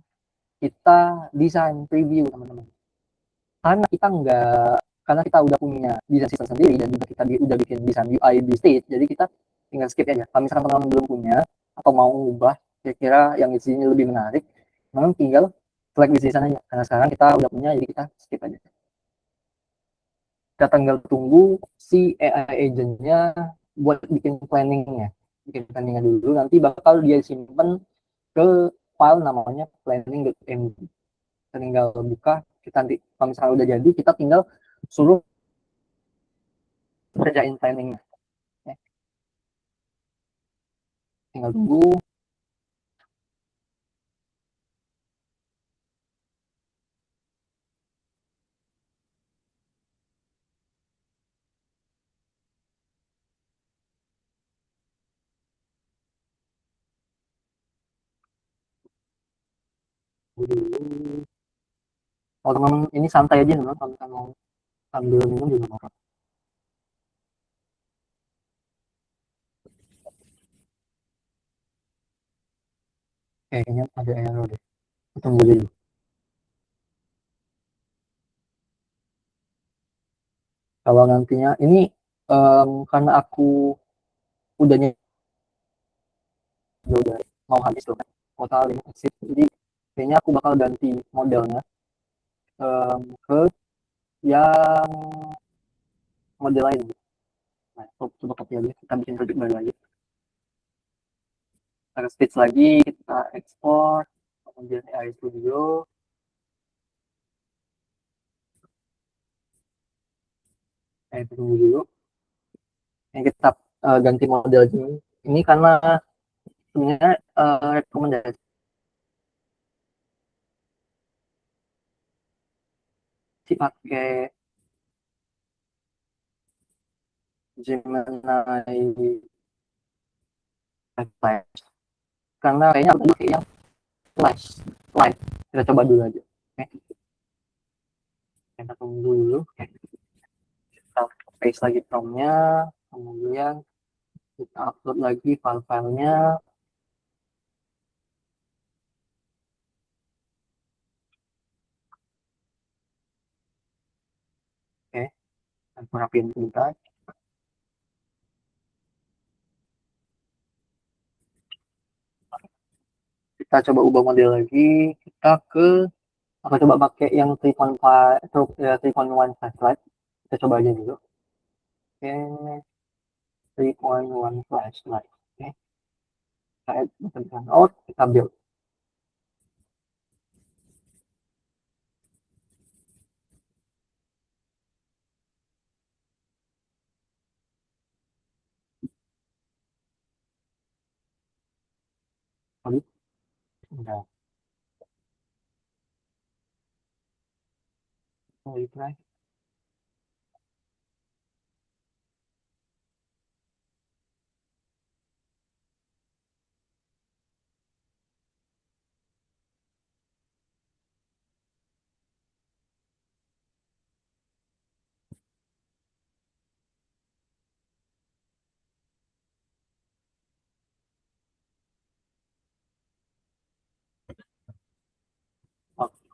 kita desain preview teman-teman, karena kita nggak karena kita udah punya desain sistem sendiri dan juga kita udah bikin desain UI di stage, jadi kita tinggal skip aja. Kalau misalkan teman-teman belum punya atau mau ubah kira-kira yang di sini lebih menarik, teman tinggal select di sana aja, karena sekarang kita udah punya jadi kita skip aja. Kita tinggal tunggu si AI agentnya buat bikin planningnya, bikin planningnya dulu, nanti bakal dia simpen ke file namanya planning.md. Kita tinggal buka, kita nanti kalau misalnya udah jadi kita tinggal suruh kerjain planningnya. Ya, tinggal tunggu dulu. Kalau teman ini santai aja teman, kalau misalnya mau sambil minum juga mau. Kayaknya ada error deh, tunggu dulu. Kalau nantinya ini karena aku udah udah mau habis tuh kan total ini exit, jadi kayaknya aku bakal ganti modelnya ke yang model lain. Nah, coba copy aja, kita bikin project baru lagi, kita stitch lagi, kita export, kemudian AI Studio. Tunggu dulu, yang kita ganti model ini karena sebenarnya rekomendasi pakai Gemini Flash, karena kayaknya aku pakai yang Flash Live. Kita coba dulu aja. Oke, kita tunggu dulu. Kita paste lagi promptnya, kemudian kita upload lagi file-filenya. Oke, aku rapiin sebentar. Kita coba ubah model lagi, kita aku coba pakai yang 3.1 flashlight. Kita coba aja dulu. Oke, 3.1 flashlight. Oke, Kayak misalkan, oh kita build. Lalu, udah, mulai try.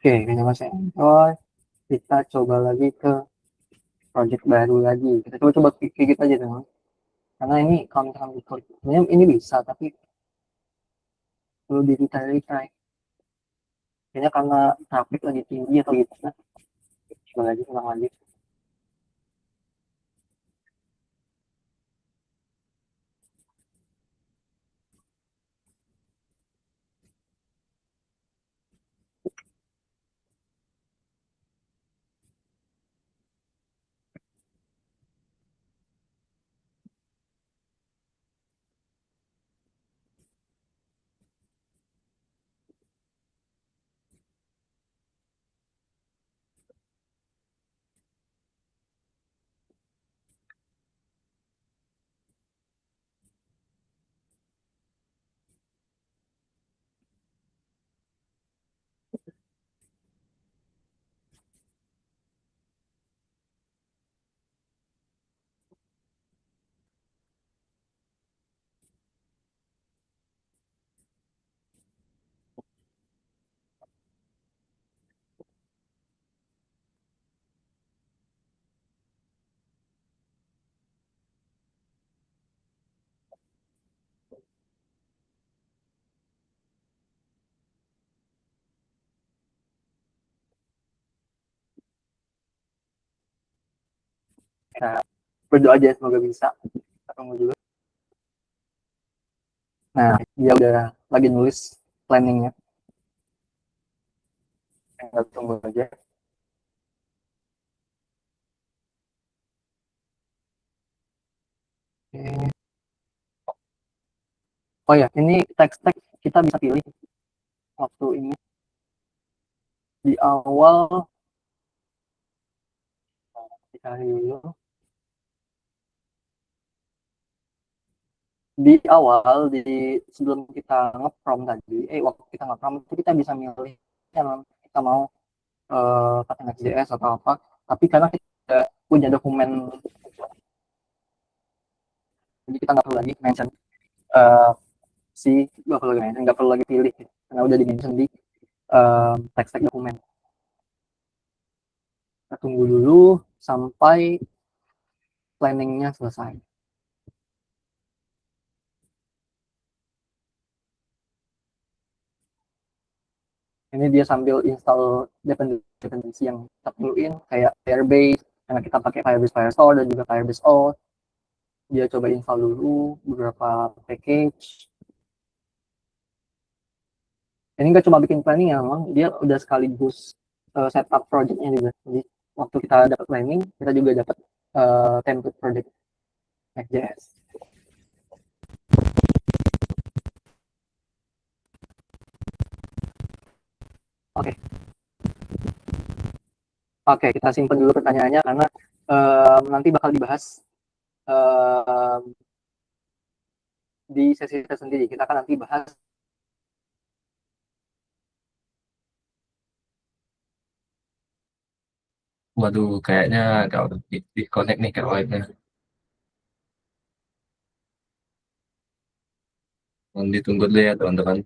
Oke, ini masih Android. Kita coba lagi ke project baru lagi. Kita coba-coba kayak gitu aja teman. Karena ini kalau misalkan record, sebenarnya ini bisa, tapi perlu di retry. Kayaknya karena traffic lagi tinggi atau gitu. Nah, coba lagi, ulang lagi. Kita berdoa aja semoga bisa. Kita tunggu dulu. Nah, dia udah lagi nulis planningnya. Kita tunggu aja. Oke. Oh ya, ini teks-teks kita bisa pilih waktu ini di awal. Kita dulu di awal sebelum kita nge-prompt tadi, waktu kita nge-prompt itu kita bisa milih yang kita mau pakai Next.js atau apa. Tapi karena kita punya dokumen, jadi kita nggak perlu lagi mention eh, si nggak perlu lagi pilih karena udah di mention di teks-teks dokumen. Kita tunggu dulu sampai planningnya selesai. Ini dia sambil install dependensi yang kita perluin kayak Firebase, karena kita pakai Firebase Firestore dan juga Firebase Auth. Dia coba install dulu beberapa package. Ini nggak cuma bikin planning ya, memang dia udah sekaligus setup projectnya juga. Jadi waktu kita dapat planning, kita juga dapat template project Next.js. Oke, oke, kita simpan dulu pertanyaannya karena nanti bakal dibahas uh, di sesi tersendiri. Kita akan nanti bahas. Waduh, kayaknya kalau di connect nih kalau webnya. Mohon ditunggu dulu ya teman-teman.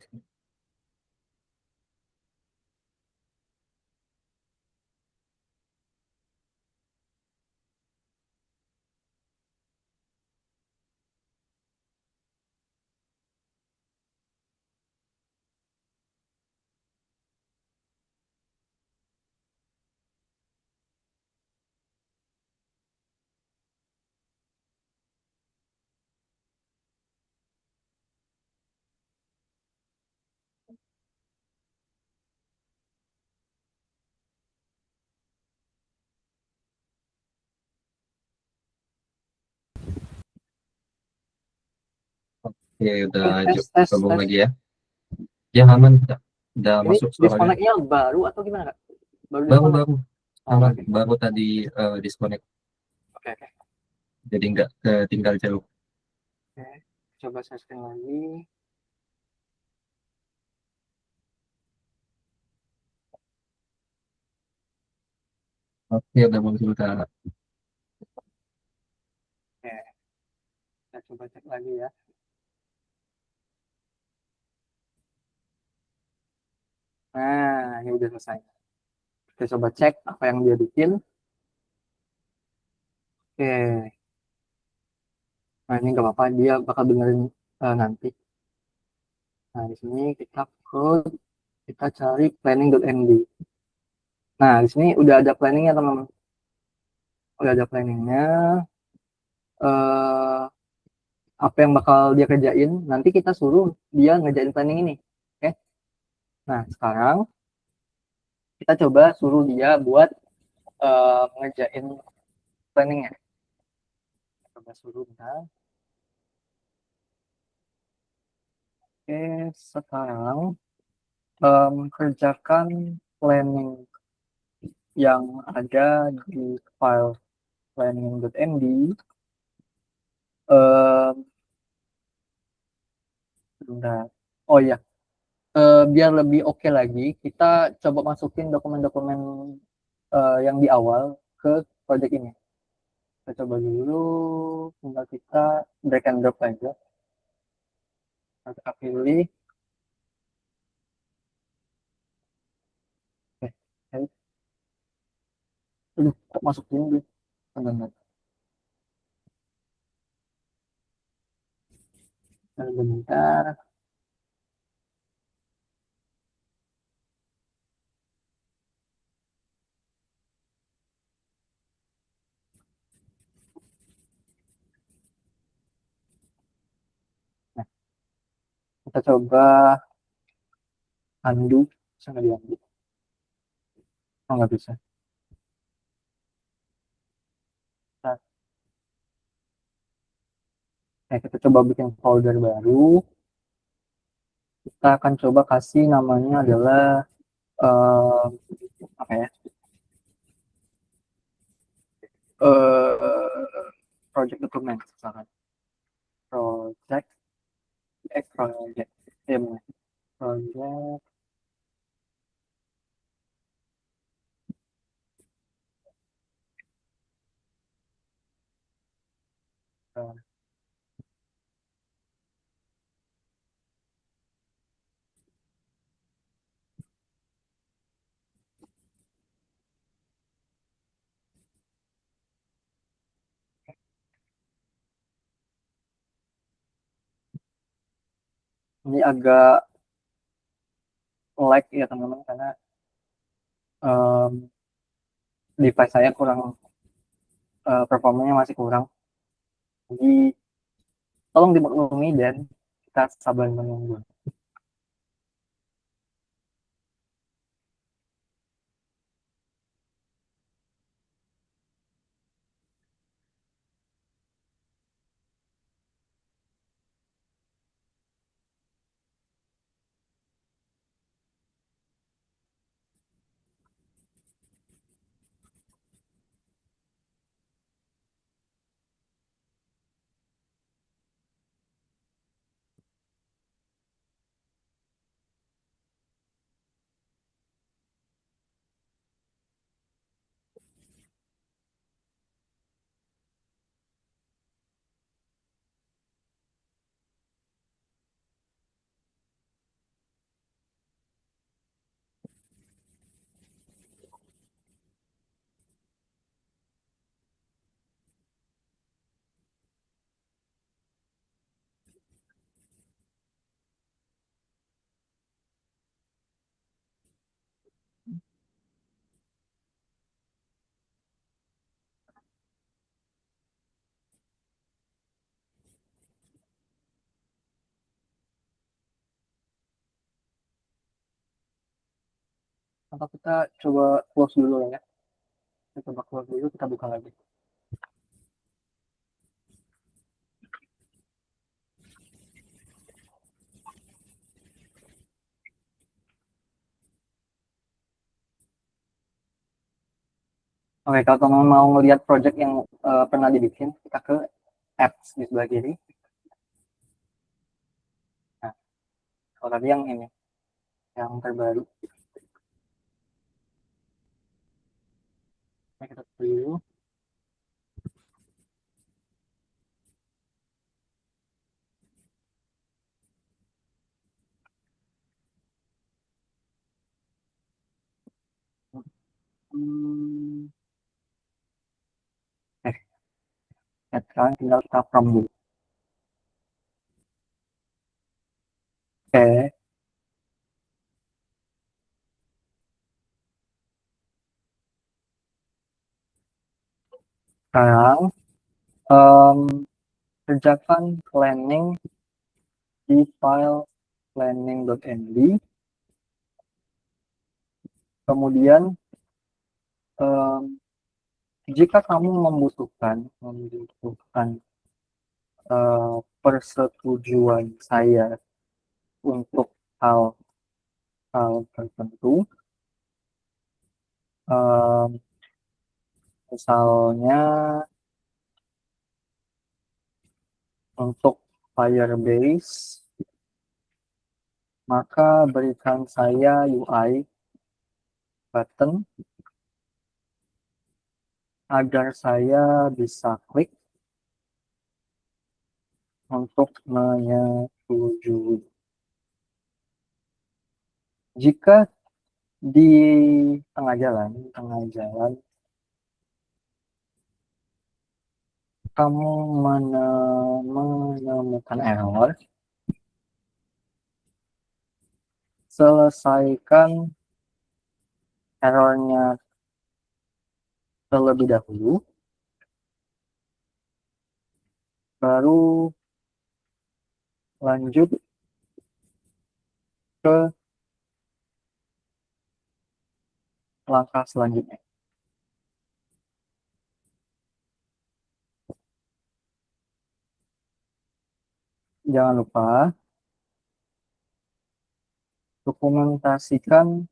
Oke, udah Tes, tes, gabung tes. lagi ya. Ya, aman. Udah Ini masuk suaranya. disconnect-nya baru atau gimana, Kak? Baru Baru, disconnect? baru. Oh, Aman. oke. Baru tadi disconnect. Oke, oke. Jadi nggak ketinggal jauh. Oke. Coba saya scan lagi. Oke, udah muncul Kak. Oke, saya coba cek lagi ya. Nah, ini udah selesai. Kita coba cek apa yang dia bikin. Oke, nah ini nggak apa-apa, dia bakal benerin nanti. Nah, di sini kita code, kita cari planning.md. Nah, di sini udah ada planningnya, teman-teman. Udah ada planningnya. Eh, apa yang bakal dia kerjain, nanti kita suruh dia ngerjain planning ini. Oke, nah sekarang kita coba suruh dia buat ngerjain planningnya. Coba suruh, bentar. Oke, sekarang kerjakan planning yang ada di file planning.md. Um, Bentar. Oh ya, biar lebih oke lagi, kita coba masukin dokumen-dokumen yang di awal ke project ini. Kita coba dulu, tinggal kita drag and drop aja. Kita pilih. Oke, okay. Aduh, kok masukin dulu? Bentar, bentar. Bentar. Nah, kita coba undo. Bisa nggak di-undo? Oh, nggak bisa. Nah, kita coba bikin folder baru. Kita akan coba kasih namanya adalah eh, apa ya? Project document misalkan. Project, project, ya benar. Project. eh, Ini agak lag ya teman-teman karena em, device saya kurang, performanya masih kurang. Jadi tolong dimaklumi dan kita sabar menunggu. Atau kita coba close dulu ya. Kita coba close dulu, kita buka lagi. Oke, kalau teman mau ngelihat project yang pernah dibikin, kita ke apps di sebelah kiri. Nah, kalau tadi yang ini, yang terbaru. Nah, kita dulu. Hmm, sekarang tinggal kita prompt dulu. Oke, sekarang um, kerjakan planning di file planning.md. Kemudian um, jika kamu membutuhkan persetujuan saya untuk hal tertentu, um, misalnya untuk Firebase, maka berikan saya UI button agar saya bisa klik untuk menyetujui. Jika di tengah jalan kamu menemukan error, selesaikan errornya terlebih dahulu, baru lanjut ke langkah selanjutnya. Jangan lupa dokumentasikan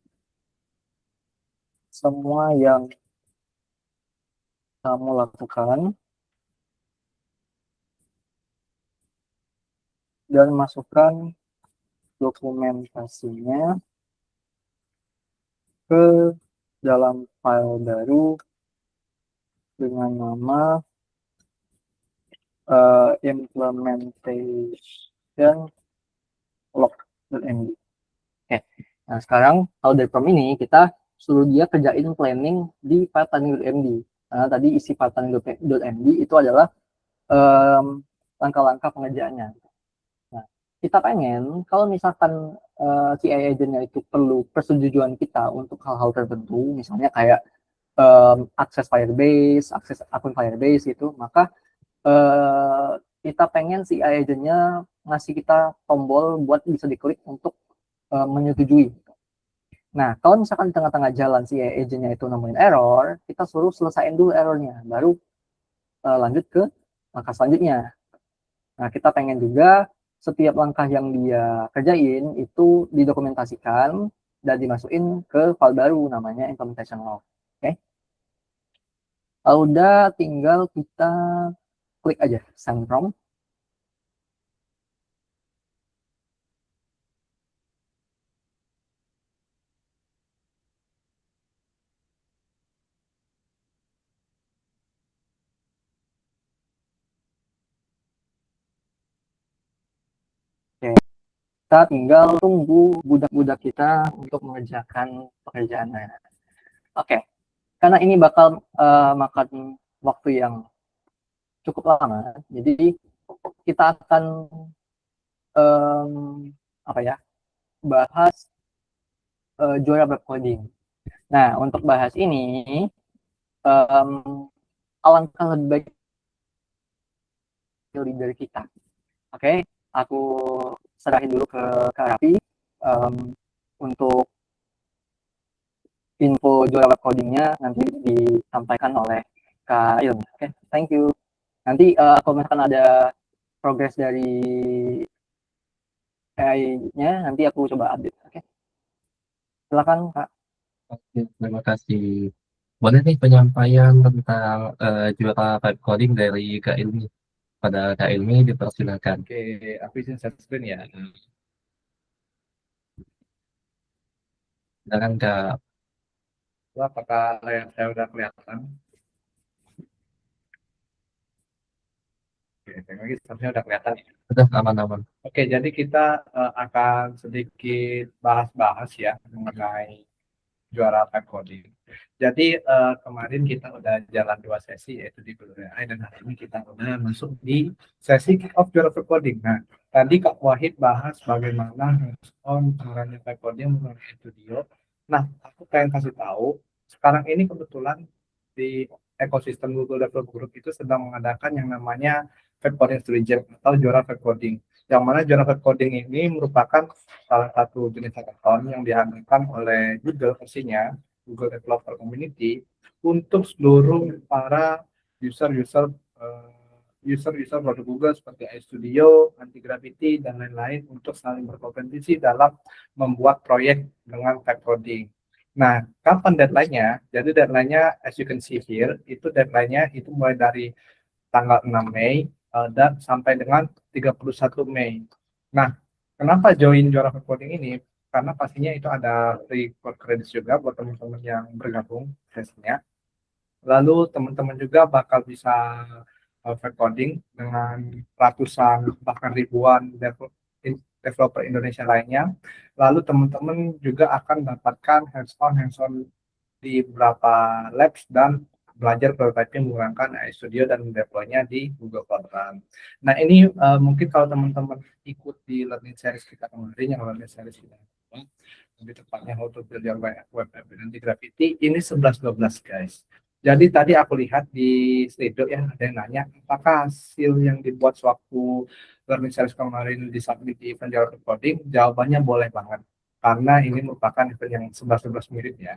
semua yang kamu lakukan dan masukkan dokumentasinya ke dalam file baru dengan nama implementation log.md. Oke, nah sekarang kalau dari prompt ini kita suruh dia kerjain planning di Python.md. Nah, tadi isi Python.md itu adalah langkah-langkah pengerjaannya. Nah, kita pengen kalau misalkan CI agent-nya itu perlu persetujuan kita untuk hal-hal tertentu, misalnya kayak akses Firebase, akses akun Firebase itu, maka kita pengen CI agent-nya ngasih kita tombol buat bisa diklik untuk menyetujui. Nah, kalau misalkan di tengah-tengah jalan si agent-nya itu nemuin error, kita suruh selesaiin dulu errornya, baru lanjut ke langkah selanjutnya. Nah, kita pengen juga setiap langkah yang dia kerjain itu didokumentasikan dan dimasukin ke file baru namanya implementation log. Oke. Kalau udah tinggal kita klik aja send prompt. Oke. Kita tinggal tunggu budak-budak kita untuk mengerjakan pekerjaannya. Oke. Karena ini bakal makan waktu yang cukup lama, jadi kita akan apa ya, bahas juara web coding. Nah, untuk bahas ini alangkah lebih baik leader kita. Oke, aku serahin dulu ke Kak Raffi untuk info juara web codingnya nanti disampaikan oleh Kak Ilmi. Oke, thank you. Nanti kalau misalkan ada progres dari AI-nya, nanti aku coba update. Oke, silakan Kak. Oke, terima kasih. Boleh nih penyampaian tentang juara vibe coding dari Kak Ilmi. Pada Kak Ilmi dipersilakan. Oke, aku izin share screen ya. Silakan Kak. Lalu apakah layar saya udah kelihatan? Oke, teknologi seharusnya udah kelihatan ya. Sudah aman-aman. Oke, jadi kita akan sedikit bahas-bahas ya mengenai juara Vibe Coding. Jadi kemarin kita udah jalan 2 sesi yaitu di Blue AI dan hari ini kita udah masuk di sesi kick off juara Vibe Coding. Nah, tadi Kak Wahid bahas bagaimana hands-on penggunaan Vibe Coding menggunakan Studio. Nah, aku pengen kasih tahu sekarang ini kebetulan di ekosistem Google Developer Group itu sedang mengadakan yang namanya Vibe Coding Region atau juara Vibe Coding. Yang mana juara Vibe Coding ini merupakan salah satu jenis hackathon yang diadakan oleh Google versinya, Google Developer Community, untuk seluruh para user-user user-user produk Google seperti iStudio, Anti-Gravity, dan lain-lain untuk saling berkompetisi dalam membuat proyek dengan type coding. Nah, kapan deadline-nya? Jadi deadline-nya, as you can see here, itu deadline-nya itu mulai dari tanggal 6 Mei dan sampai dengan 31 Mei. Nah, kenapa join Juara Coding ini? Karena pastinya itu ada reward credits juga buat teman-teman yang bergabung sesinya. Lalu teman-teman juga bakal bisa coding dengan ratusan bahkan ribuan developer Indonesia lainnya. Lalu teman-teman juga akan mendapatkan hands-on di beberapa labs dan belajar prototyping menggunakan iStudio dan deploy-nya di Google Cloud Run. Nah, ini mungkin kalau teman-teman ikut di learning series kita kemarin, yang learning series kita lebih tepatnya how to build your web app dengan Gravity, ini 11-12 guys. Jadi tadi aku lihat di Slido ya, ada yang nanya apakah hasil yang dibuat sewaktu learning series kemarin disubmit di event Java Coding. Jawabannya boleh banget, karena ini merupakan event yang 11-12 mirip ya.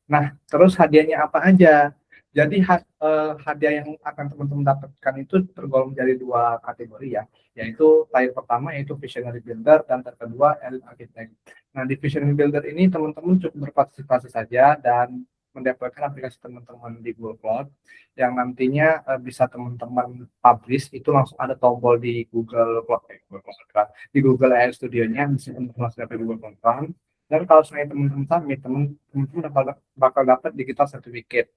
Nah, terus hadiahnya apa aja? Jadi hadiah yang akan teman-teman dapatkan itu tergolong dari 2 kategori ya, yaitu tier pertama yaitu Visionary Builder dan tier kedua Elite Architect. Nah, di Visionary Builder ini teman-teman cukup berpartisipasi saja dan mendeploykan aplikasi teman-teman di Google Cloud yang nantinya bisa teman-teman publish, itu langsung ada tombol di Google Cloud, di Google AI Studio-nya, bisa teman-teman langsung dapat di Google Cloud. Dan kalau saya teman-teman submit, teman-teman bakal dapat digital certificate.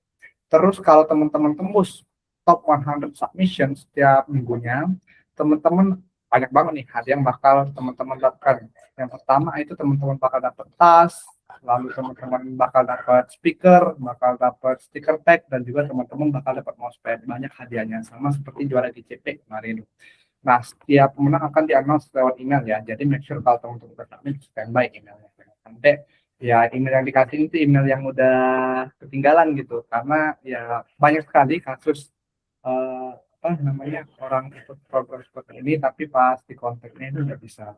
Terus kalau teman-teman tembus top 100 submission setiap minggunya, teman-teman banyak banget nih hadiah yang bakal teman-teman dapatkan. Yang pertama itu teman-teman bakal dapat tas, lalu teman-teman bakal dapat speaker, bakal dapat sticker tag, dan juga teman-teman bakal dapat mousepad. Banyak hadiahnya, sama seperti juara GCP kemarin. Nah, setiap pemenang akan di-announce lewat email ya. Jadi make sure kalau teman-teman submit standby emailnya. Sampai ya email yang dikasih itu email yang udah ketinggalan gitu, karena ya banyak sekali kasus apa namanya orang ikut program seperti ini tapi pas di kontaknya itu nggak bisa.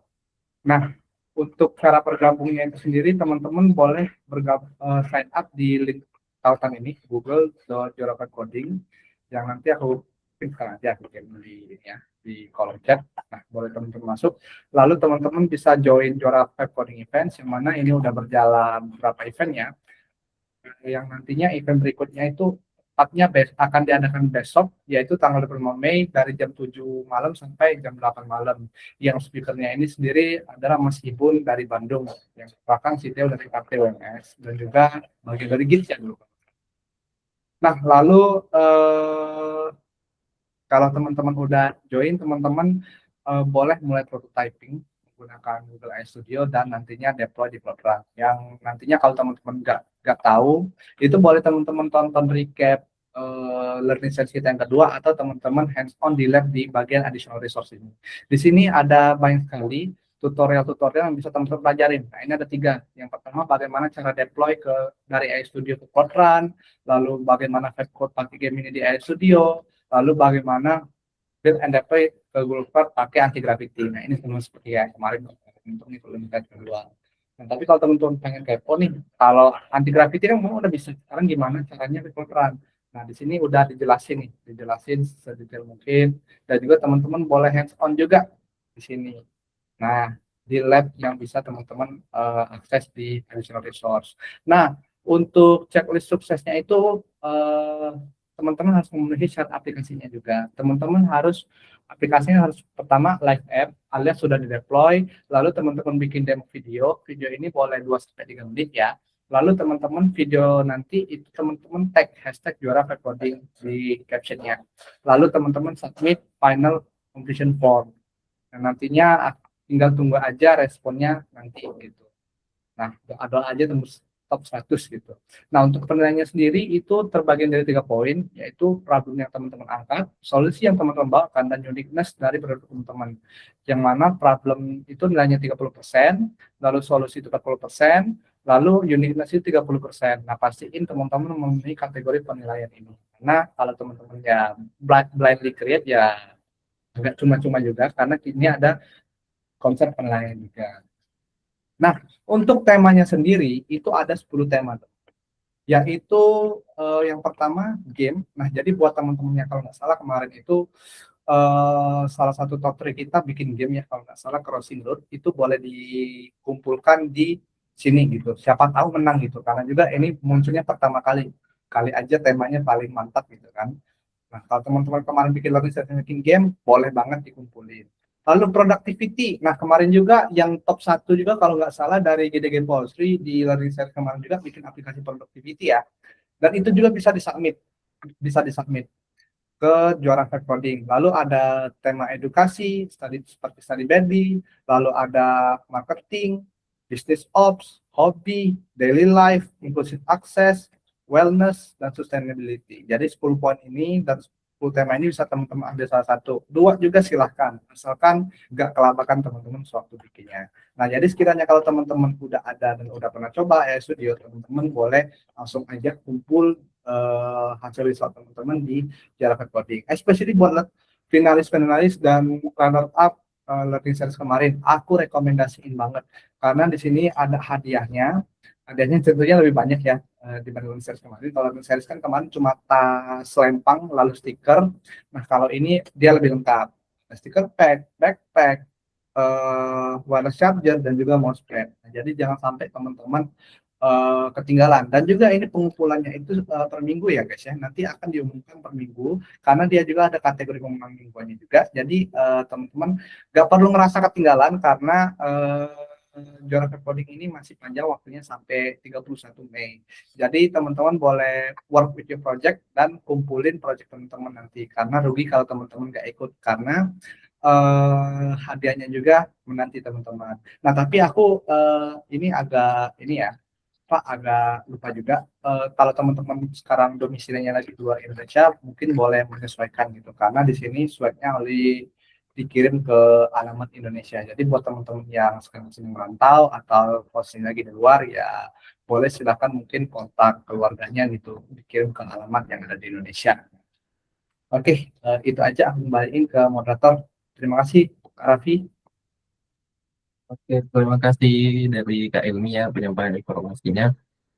Nah, untuk cara bergabungnya itu sendiri teman-teman boleh sign up di link tautan ini google.juragan yang nanti aku sekarang aja aku kirim di ini ya di kolom chat. Nah, boleh teman-teman masuk. Lalu teman-teman bisa join Jura Vibe Coding Events yang mana ini udah berjalan beberapa eventnya. Yang nantinya event berikutnya itu tepatnya akan diadakan besok, yaitu tanggal 25 Mei dari jam 7 malam sampai jam 8 malam. Yang speakernya ini sendiri adalah Mas Ibun dari Bandung, yang merupakan CTO dari Partai WMS, dan juga bagian dari GITS ya dulu. Nah, lalu kalau teman-teman udah join, teman-teman boleh mulai prototyping menggunakan Google AI Studio dan nantinya deploy di Cloud Run. Yang nantinya kalau teman-teman nggak tahu, itu boleh teman-teman tonton recap learning session kita yang kedua, atau teman-teman hands-on di lab di bagian additional resource ini. Di sini ada banyak sekali tutorial-tutorial yang bisa teman-teman pelajarin. Nah, ini ada 3. Yang pertama, bagaimana cara deploy dari AI Studio ke Cloud Run, lalu bagaimana vibe code pakai game ini di AI Studio, lalu bagaimana build and deploy ke Google Cloud pakai anti gravity. Nah, ini semua seperti ya kemarin untuk nih kalau kita kedua. Nah, tapi kalau teman-teman pengen kepo nih, kalau anti gravity kan udah bisa. Sekarang gimana caranya ke Cloud Run? Nah, di sini udah dijelasin nih, dijelasin sedetail mungkin, dan juga teman-teman boleh hands on juga di sini. Nah, di lab yang bisa teman-teman akses di additional resource. Nah, Untuk checklist suksesnya itu teman-teman harus memenuhi syarat aplikasinya juga. Teman-teman harus aplikasinya harus pertama live app alias sudah di-deploy, lalu teman-teman bikin demo video. Video ini boleh 2 sampai 3 menit ya. Lalu teman-teman video nanti itu teman-teman tag hashtag juara vibe coding di captionnya. Lalu teman-teman submit final completion form. Nah, nantinya tinggal tunggu aja responnya nanti gitu. Nah, ada aja tembus top 100 gitu. Nah, untuk penilaiannya sendiri itu terbagi dari 3 poin, yaitu problem yang teman-teman angkat, solusi yang teman-teman bawakan, dan uniqueness dari produk teman-teman. Yang mana problem itu nilainya 30%, lalu solusi itu 40%, lalu uniqueness itu 30%. Nah, pastiin teman-teman memenuhi kategori penilaian ini. Karena kalau teman-teman ya blindly create ya agak cuma-cuma juga, karena ini ada konsep penilaian juga. Nah, untuk temanya sendiri itu ada 10 tema, yaitu yang pertama game. Nah, jadi buat teman-temannya kalau nggak salah kemarin itu salah satu top 3 kita bikin game ya kalau nggak salah Crossing Road itu boleh dikumpulkan di sini gitu. Siapa tahu menang gitu karena juga ini munculnya pertama kali. Kali aja temanya paling mantap gitu kan. Nah, kalau teman-teman kemarin bikin login bikin game, boleh banget dikumpulin. Lalu productivity. Nah, kemarin juga yang top 1 juga kalau nggak salah dari GDG Polstri di learning series kemarin juga bikin aplikasi productivity ya. Dan itu juga bisa disubmit ke juara Vibe Coding. Lalu ada tema edukasi, seperti study buddy, lalu ada marketing, business ops, hobi, daily life, inclusive access, wellness, dan sustainability. Jadi 10 poin ini dan 10 tema ini bisa teman-teman ambil salah satu. 2 juga silahkan, asalkan nggak kelabakan teman-teman sewaktu bikinnya. Nah, jadi sekiranya kalau teman-teman udah ada dan udah pernah coba AI Studio, teman-teman boleh langsung aja kumpul hasil result teman-teman di Java Coding. Especially buat finalis-finalis dan runner up learning series kemarin, aku rekomendasiin banget karena di sini ada hadiahnya. Hadiahnya tentunya lebih banyak ya dibanding learning series kemarin. Kalau learning series kan kemarin cuma tas selempang lalu stiker. Nah, kalau ini dia lebih lengkap. Stiker pack, backpack, wireless charger dan juga mousepad. Nah, jadi jangan sampai teman-teman ketinggalan. Dan juga ini pengumpulannya itu per minggu ya guys ya. Nanti akan diumumkan per minggu karena dia juga ada kategori pemenang mingguannya juga. Jadi teman-teman nggak perlu ngerasa ketinggalan karena juara coding ini masih panjang waktunya sampai 31 Mei. Jadi teman-teman boleh work with your project dan kumpulin project teman-teman nanti karena rugi kalau teman-teman nggak ikut karena hadiahnya juga menanti teman-teman. Nah, tapi aku ini agak ini ya Pak agak lupa juga kalau teman-teman sekarang domisilinya lagi di luar Indonesia mungkin boleh menyesuaikan gitu karena di sini swabnya dikirim ke alamat Indonesia. Jadi buat teman-teman yang sekarang sini merantau atau posisinya lagi di luar ya boleh silakan mungkin kontak keluarganya gitu dikirim ke alamat yang ada di Indonesia. Oke, itu aja aku kembaliin ke moderator. Terima kasih Kak Raffi. Oke, terima kasih dari Kak Ilmi ya penyampaian informasinya.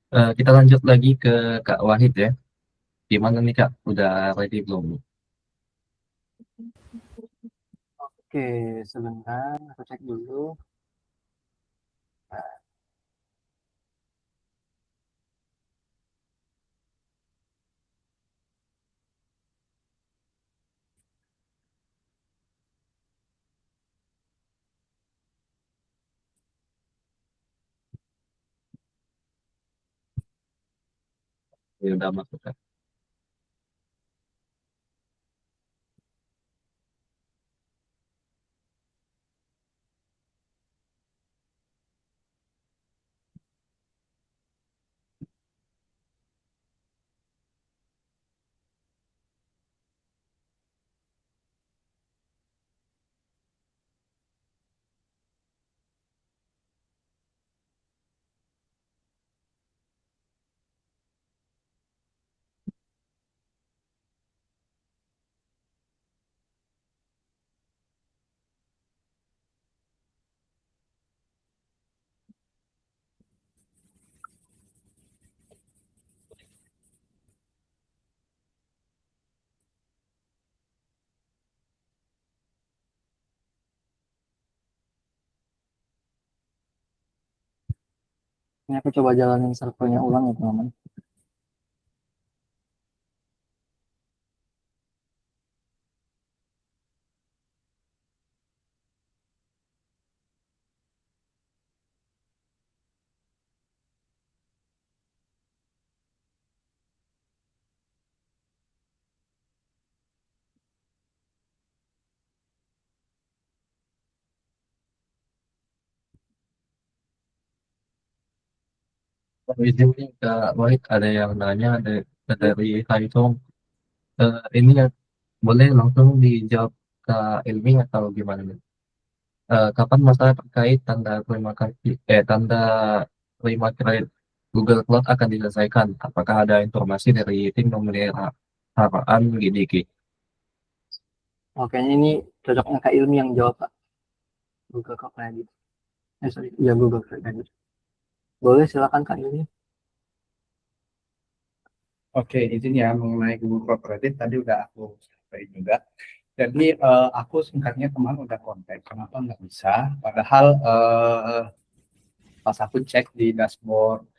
Kita lanjut lagi ke Kak Wahid ya. Gimana nih Kak? Udah ready belum? Oke, sebentar aku cek dulu. Ya, udah masuk Kak. Ini aku coba jalanin servernya ulang ya teman-teman. Izin nih Kak Wahid, ada yang nanya dari Haitong. Ini ya boleh langsung dijawab Kak Ilmi atau gimana nih? Kapan masalah terkait tanda terima kredit Google Cloud akan diselesaikan? Apakah ada informasi dari tim pemeliharaan GDG? Oke, ini cocoknya Kak Ilmi yang jawab Pak. Google Credit. Sorry, ya Google Credit. Boleh silakan Kak Ilmi. Oke, izin ya mengenai Google Cloud Credit tadi udah aku sampaikan juga. Jadi aku singkatnya kemarin udah kontak, kenapa nggak bisa? Padahal pas aku cek di dashboard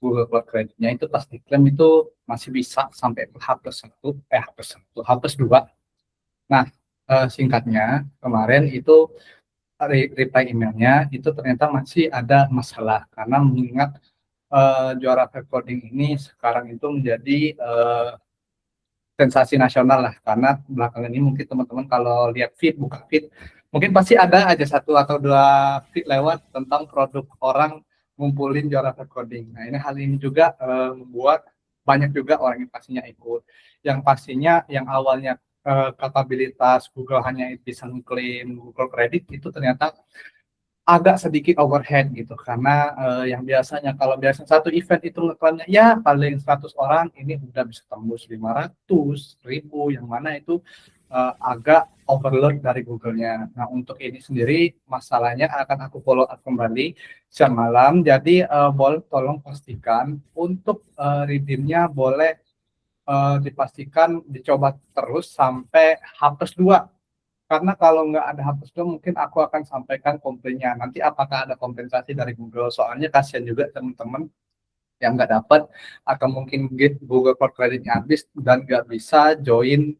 Google Cloud Credit-nya itu pas diklaim itu masih bisa sampai H+1, H+1, H+2. Nah, singkatnya kemarin itu reply emailnya itu ternyata masih ada masalah karena mengingat juara coding ini sekarang itu menjadi sensasi nasional lah karena belakangan ini mungkin teman-teman kalau lihat feed buka feed mungkin pasti ada aja satu atau dua feed lewat tentang produk orang ngumpulin juara coding. Nah ini hal ini juga membuat banyak juga orang yang pastinya ikut. Yang pastinya yang awalnya kapabilitas Google hanya bisa mengklaim Google Credit itu ternyata agak sedikit overhead gitu karena yang biasanya kalau biasa satu event itu ngeklaimnya ya paling 100 orang ini udah bisa tembus 500 ribu yang mana itu agak overload dari Google-nya. Nah untuk ini sendiri masalahnya akan aku follow up kembali siang malam jadi boleh tolong pastikan untuk redeemnya boleh dipastikan dicoba terus sampai H+2 karena kalau nggak ada hapus dong, mungkin aku akan sampaikan komplainnya. Nanti apakah ada kompensasi dari Google? Soalnya kasihan juga teman-teman yang nggak dapat atau mungkin Google Cloud Credit-nya habis dan nggak bisa join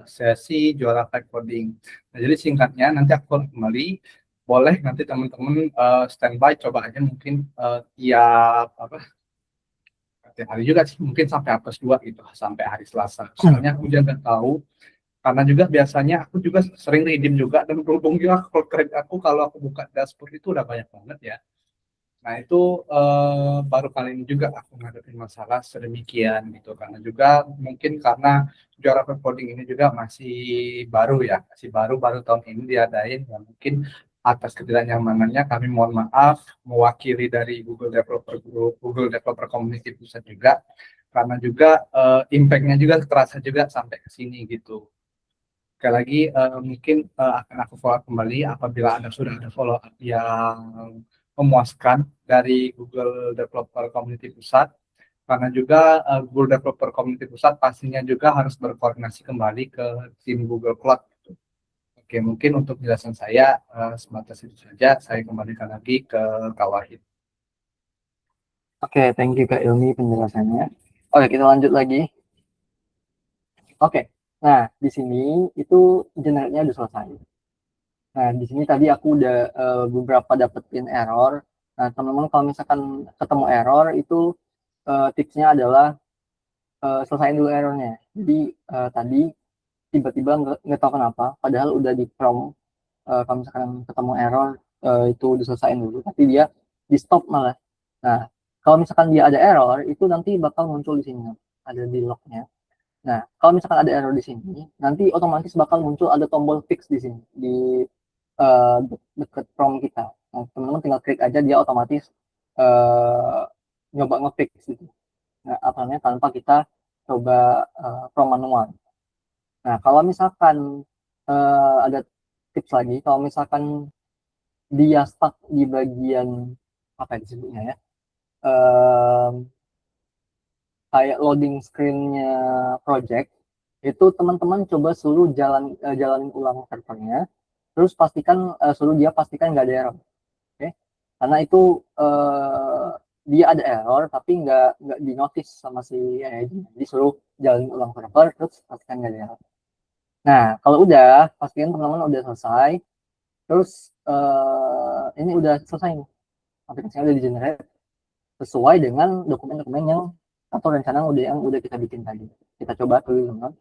sesi juara tech coding. Nah, jadi singkatnya nanti aku kembali. Boleh nanti teman-teman standby coba aja mungkin tiap apa tiap hari juga sih mungkin sampai H+2 gitu sampai hari Selasa. Soalnya aku juga nggak tahu karena juga biasanya aku juga sering redeem juga dan berhubung juga kalau kredit aku kalau aku buka dashboard itu udah banyak banget ya. Nah itu baru kali ini juga aku ngadepin masalah sedemikian gitu karena juga mungkin karena juara coding ini juga masih baru ya, masih baru tahun ini diadain ya mungkin atas ketidaknyamanannya kami mohon maaf mewakili dari Google Developer Group, Google Developer Community Pusat juga karena juga impact-nya juga terasa juga sampai ke sini gitu. Sekali lagi mungkin akan aku follow up kembali apabila sudah ada follow up yang memuaskan dari Google Developer Community Pusat karena juga Google Developer Community Pusat pastinya juga harus berkoordinasi kembali ke tim Google Cloud. Oke, mungkin untuk penjelasan saya sebatas itu saja. Saya kembalikan lagi ke Kak Wahid. Oke, thank you Kak Ilmi penjelasannya. Oke, kita lanjut lagi. Oke, nah di sini itu generate-nya udah selesai. Nah, di sini tadi aku udah beberapa dapetin error. Nah, teman-teman kalau misalkan ketemu error itu tipsnya adalah selesaiin dulu errornya. Jadi tadi tiba-tiba nggak tahu kenapa, padahal udah di prompt kalau misalkan ketemu error itu diselesaiin dulu, tapi dia di stop malah. Nah, kalau misalkan dia ada error itu nanti bakal muncul di sini, ada di lognya. Nah, kalau misalkan ada error di sini, nanti otomatis bakal muncul ada tombol fix di sini di uh, deket prompt kita. Nah, teman-teman tinggal klik aja dia otomatis uh, nyoba nge-fix gitu. Nah, apalagi tanpa kita coba prompt manual. Nah, kalau misalkan ada tips lagi, kalau misalkan dia stuck di bagian apa ya disebutnya ya, kayak loading screen-nya project, itu teman-teman coba suruh jalanin ulang servernya, terus pastikan suruh dia pastikan nggak ada error, oke? Karena itu dia ada error tapi nggak di notice sama si AI, disuruh jalan ulang server terus pastikan nggak ada error. Nah kalau udah pastikan teman-teman udah selesai, terus ini udah selesai nih, aplikasinya udah di generate sesuai dengan dokumen-dokumen yang atau rencana yang udah kita bikin tadi. Kita coba dulu teman-teman.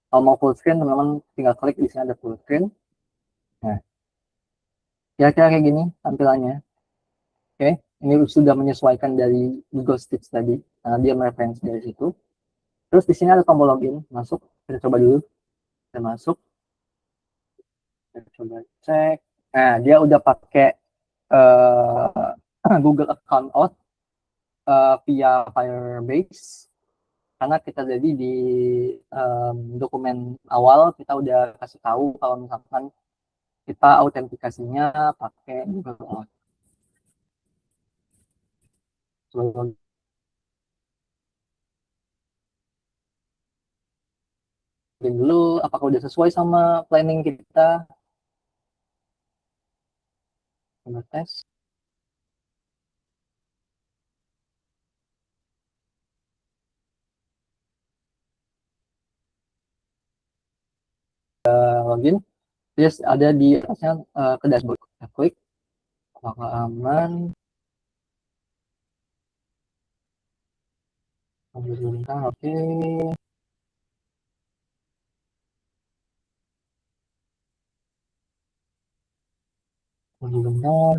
Kalau mau full screen teman-teman tinggal klik di sini ada full screen. Nah kira-kira kayak gini tampilannya. Oke, ini sudah menyesuaikan dari Google Stitch tadi karena dia mereferensi dari situ. Terus di sini ada tombol login, masuk. Kita coba dulu. Kita masuk. Kita coba cek. Nah, dia udah pakai Google account out via Firebase. Karena kita jadi di dokumen awal kita udah kasih tahu kalau misalkan kita autentikasinya pakai Google Out. Coba dulu apakah udah sesuai sama planning kita. Coba tes. Login. Terus ada di atasnya ke dashboard. Kita klik apakah aman. Bintang, oke. Benar.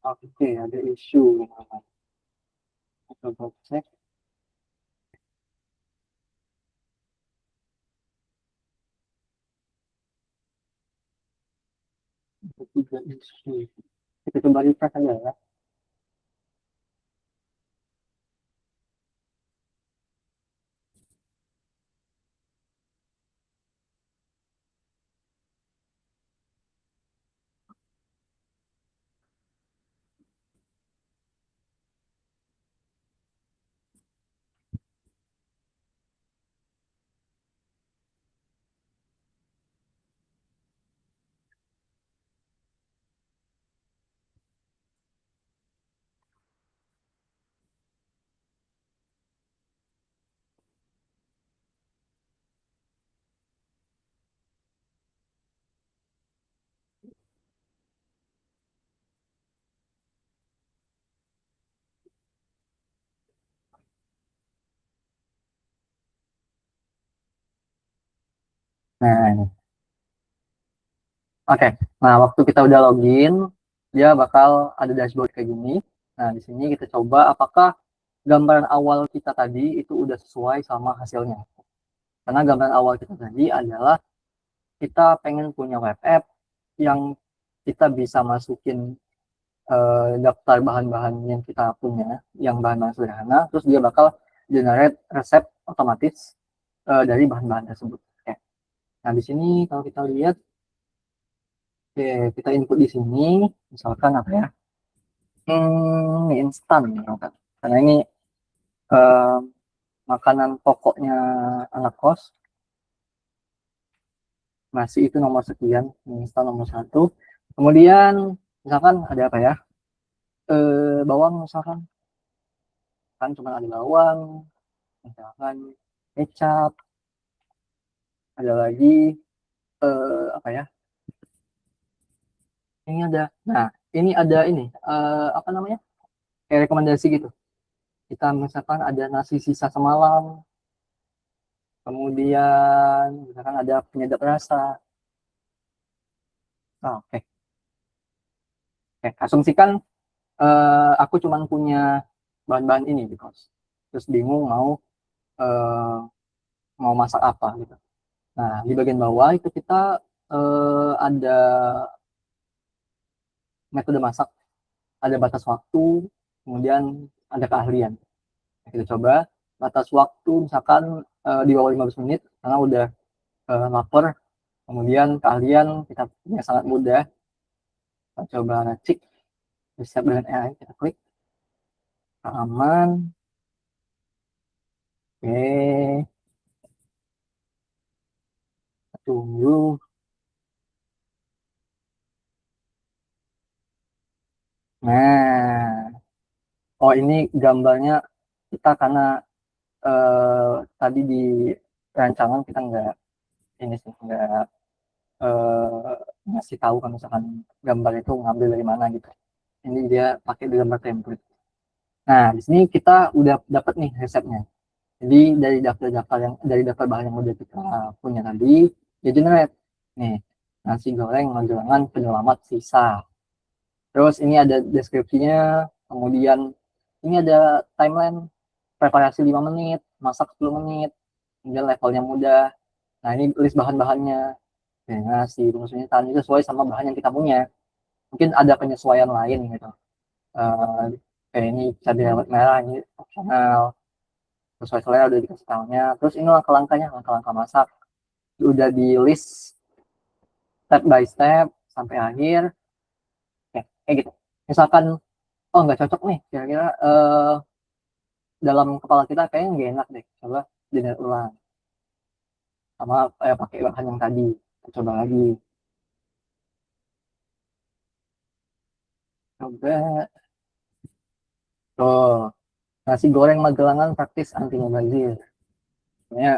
Oke, ada isu. Coba cek. Tiga isu. Kita coba refresh aja ya. Nah, ini. Oke. Nah, waktu kita udah login, dia bakal ada dashboard kayak gini. Nah, di sini kita coba apakah gambaran awal kita tadi itu udah sesuai sama hasilnya. Karena gambaran awal kita tadi adalah kita pengen punya web app yang kita bisa masukin daftar bahan-bahan yang kita punya, yang bahan-bahan sederhana, terus dia bakal generate resep otomatis dari bahan-bahan tersebut. Oke. Nah, di sini kalau kita lihat, oke, kita input di sini, misalkan apa ya? Mie instan, misalkan. Karena ini eh, makanan pokoknya anak kos, nasi itu nomor sekian, mie instan nomor satu. Kemudian, misalkan ada apa ya? Bawang misalkan, kan cuma ada bawang, misalkan kecap, ada lagi apa ya, ini ada. Nah, ini ada ini apa namanya? Kayak rekomendasi gitu. Kita misalkan ada nasi sisa semalam, kemudian misalkan ada penyedap rasa. Oh, oke. Oke, asumsikan aku cuman punya bahan-bahan ini di kos. Terus bingung eh, mau masak apa gitu. Nah, di bagian bawah itu kita ada metode masak, ada batas waktu, kemudian ada keahlian. Nah, kita coba batas waktu misalkan di bawah 15 menit karena udah lapar. Kemudian keahlian kita punya sangat mudah. Kita coba cek resep dengan AI, kita klik aman. Oke, tunggu. Nah, oh ini gambarnya kita karena tadi di rancangan kita nggak ini sih nggak ngasih tahu kan misalkan gambar itu ngambil dari mana gitu. Ini dia pakai gambar template. Nah, di sini kita udah dapat nih resepnya. Jadi dari daftar bahan yang udah kita punya tadi, dia generate nih nasi goreng magelangan penyelamat sisa. Terus ini ada deskripsinya, kemudian ini ada timeline preparasi 5 menit, masak 10 menit, kemudian levelnya mudah. Nah, ini list bahan-bahannya. Ya, nasi, rumus ini tadi sesuai sama bahan yang kita punya. Mungkin ada penyesuaian lain gitu. Eh, kayak ini cabai rawit merah, ini opsional. Sesuai selera udah dikasih tahunya. Terus ini langkah-langkahnya, langkah-langkah masak. Udah di list step by step sampai akhir. Ya, kayak gitu. Misalkan, oh nggak cocok nih, kira-kira dalam kepala kita kayaknya nggak enak deh. Coba dinner ulang. Sama pakai bahan yang tadi. Coba lagi. Coba. Tuh, nasi goreng Magelangan praktis anti mubazir. Sebenarnya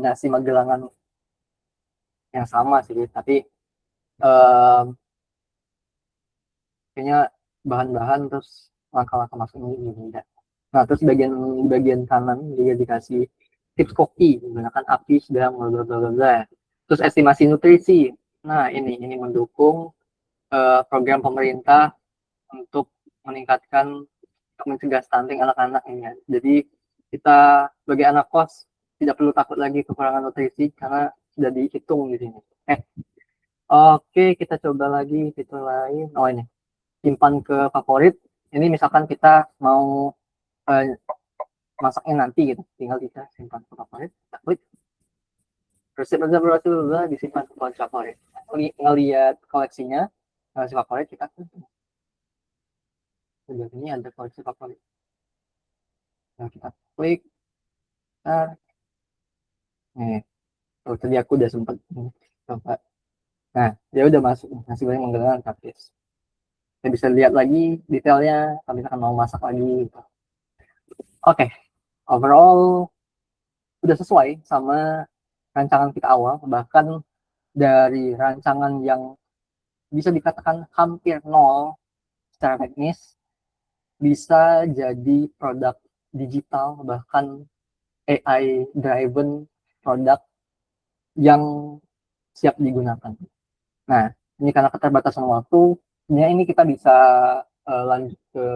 nasi Magelangan yang sama sih, tapi eh, kayaknya bahan-bahan terus langkah-langkah masuknya ini beda. Nah, terus bagian kanan juga dikasih tips koki menggunakan api sedang bla bla bla bla. Terus estimasi nutrisi. Nah, ini mendukung program pemerintah untuk meningkatkan mencegah stunting anak-anak ini ya. Jadi kita sebagai anak kos tidak perlu takut lagi kekurangan nutrisi karena sudah dihitung di sini. Oke, kita coba lagi fitur lain. Oh ini, simpan ke favorit. Ini misalkan kita mau eh, masaknya nanti gitu, tinggal kita simpan ke favorit. Kita klik resep berhasil disimpan ke favorit. Ngelihat koleksinya, koleksi favorit kita klik. Sudah ini ada koleksi favorit. Nah, kita klik. Nah, nih, oh, tadi aku udah sempat coba. Nah, dia udah masuk nasi goreng menggelar praktis. Kita bisa lihat lagi detailnya, kalau misalkan mau masak lagi. Gitu. Oke, overall udah sesuai sama rancangan kita awal, bahkan dari rancangan yang bisa dikatakan hampir nol secara teknis, bisa jadi produk digital, bahkan AI driven produk yang siap digunakan. Nah, ini karena keterbatasan waktu, ini kita bisa lanjut ke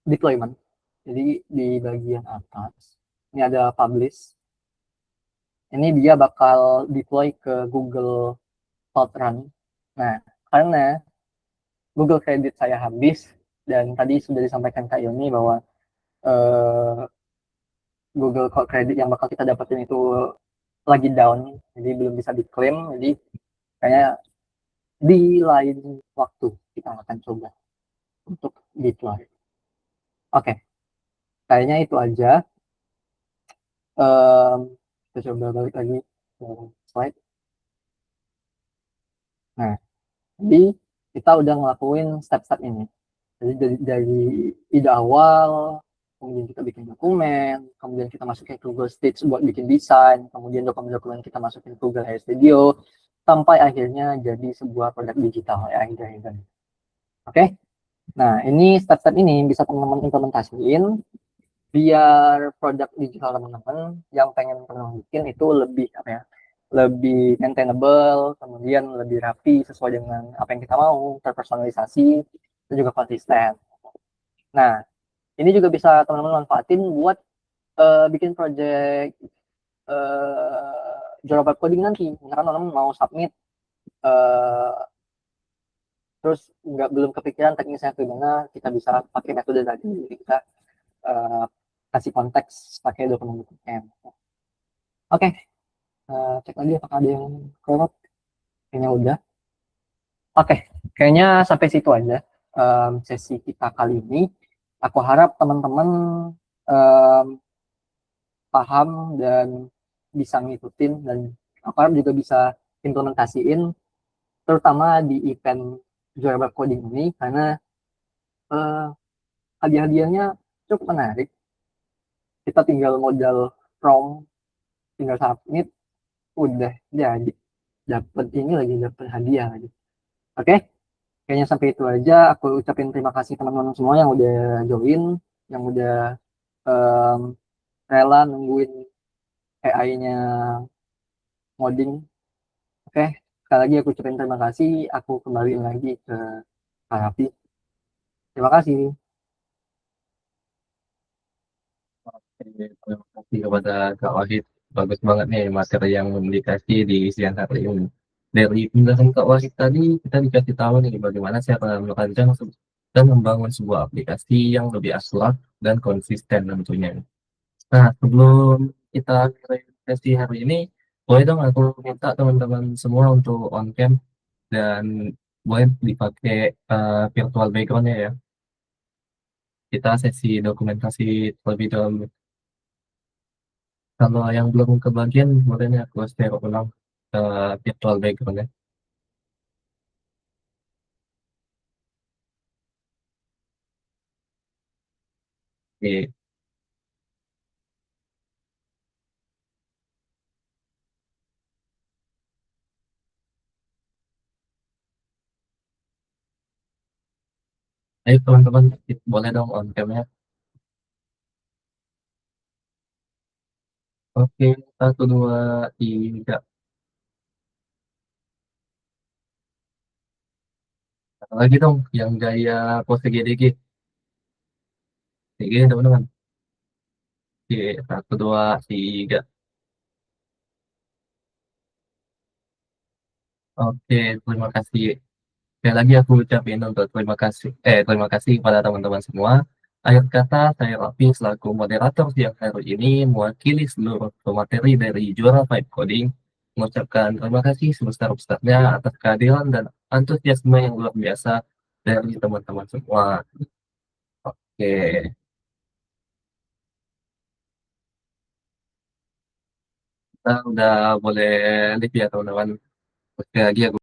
deployment. Jadi di bagian atas, ini ada publish. Ini dia bakal deploy ke Google Cloud Run. Nah, karena Google Credit saya habis, dan tadi sudah disampaikan Kak Yoni bahwa eh, Google Cloud Credit yang bakal kita dapetin itu lagi down, jadi belum bisa diklaim, jadi kayaknya di lain waktu kita akan coba untuk deploy. Oke, kayaknya itu aja. Kita coba balik lagi ke slide. Nah, jadi kita udah ngelakuin step-step ini. Jadi dari ide awal, kemudian kita bikin dokumen, kemudian kita masukin ke Google Stage buat bikin desain, kemudian dokumen-dokumen kita masukin ke Google AI Studio, sampai akhirnya jadi sebuah produk digital AI driven. Oke, nah ini step-step ini bisa teman-teman implementasiin biar produk digital teman-teman yang pengen teman-teman bikin itu lebih apa ya, lebih maintainable, kemudian lebih rapi sesuai dengan apa yang kita mau, terpersonalisasi, dan juga konsisten. Nah, ini juga bisa teman-teman manfaatin buat bikin project Java Web Coding nanti. Misalkan teman-teman mau submit, terus belum kepikiran teknisnya gimana, kita bisa pakai metode tadi. Jadi kita kasih konteks pakai dokumen. Oke, cek lagi apakah ada yang kelewat. Kayaknya udah. Oke, kayaknya sampai situ aja sesi kita kali ini. Aku harap teman-teman um, paham dan bisa ngikutin, dan aku harap juga bisa implementasiin terutama di event Java Coding ini, karena hadiah-hadiahnya cukup menarik. Kita tinggal modal prompt, tinggal submit, udah jadi dapat ini lagi, dapat hadiah lagi. Oke, kayaknya sampai itu aja. Aku ucapin terima kasih teman-teman semua yang udah join, yang udah um, rela nungguin AI-nya ngoding. Oke, sekali lagi aku ucapin terima kasih. Aku kembali lagi ke Kak Raffi. Terima kasih. Terima kasih kepada Kak Wahid. Bagus banget nih materi yang dikasih di siang hari ini. Dari penjelasan Kak Wahid tadi, kita dikasih tahu nih bagaimana cara merancang dan membangun sebuah aplikasi yang lebih akurat dan konsisten tentunya. Nah, sebelum kita akhiri sesi hari ini, boleh dong aku minta teman-teman semua untuk on cam dan boleh dipakai virtual background-nya ya. Kita sesi dokumentasi terlebih dahulu. Kalau yang belum kebagian, boleh nih aku share ulang virtual background-nya. Oke. Ayo teman-teman, boleh dong on cam-nya. Oke, satu, dua, tiga. Satu lagi dong, yang gaya pose GDG. Oke, teman-teman. Oke, satu, dua, tiga. Oke, terima kasih. Sekali lagi aku ucapin untuk terima kasih kepada teman-teman semua. Akhir kata, saya Raffi selaku moderator siang hari ini mewakili seluruh pemateri dari Juara Vibe Coding mengucapkan terima kasih sebesar-besarnya atas kehadiran dan antusiasme yang luar biasa dari teman-teman semua. Oke, kita udah boleh live ya teman-teman. Sekali lagi aku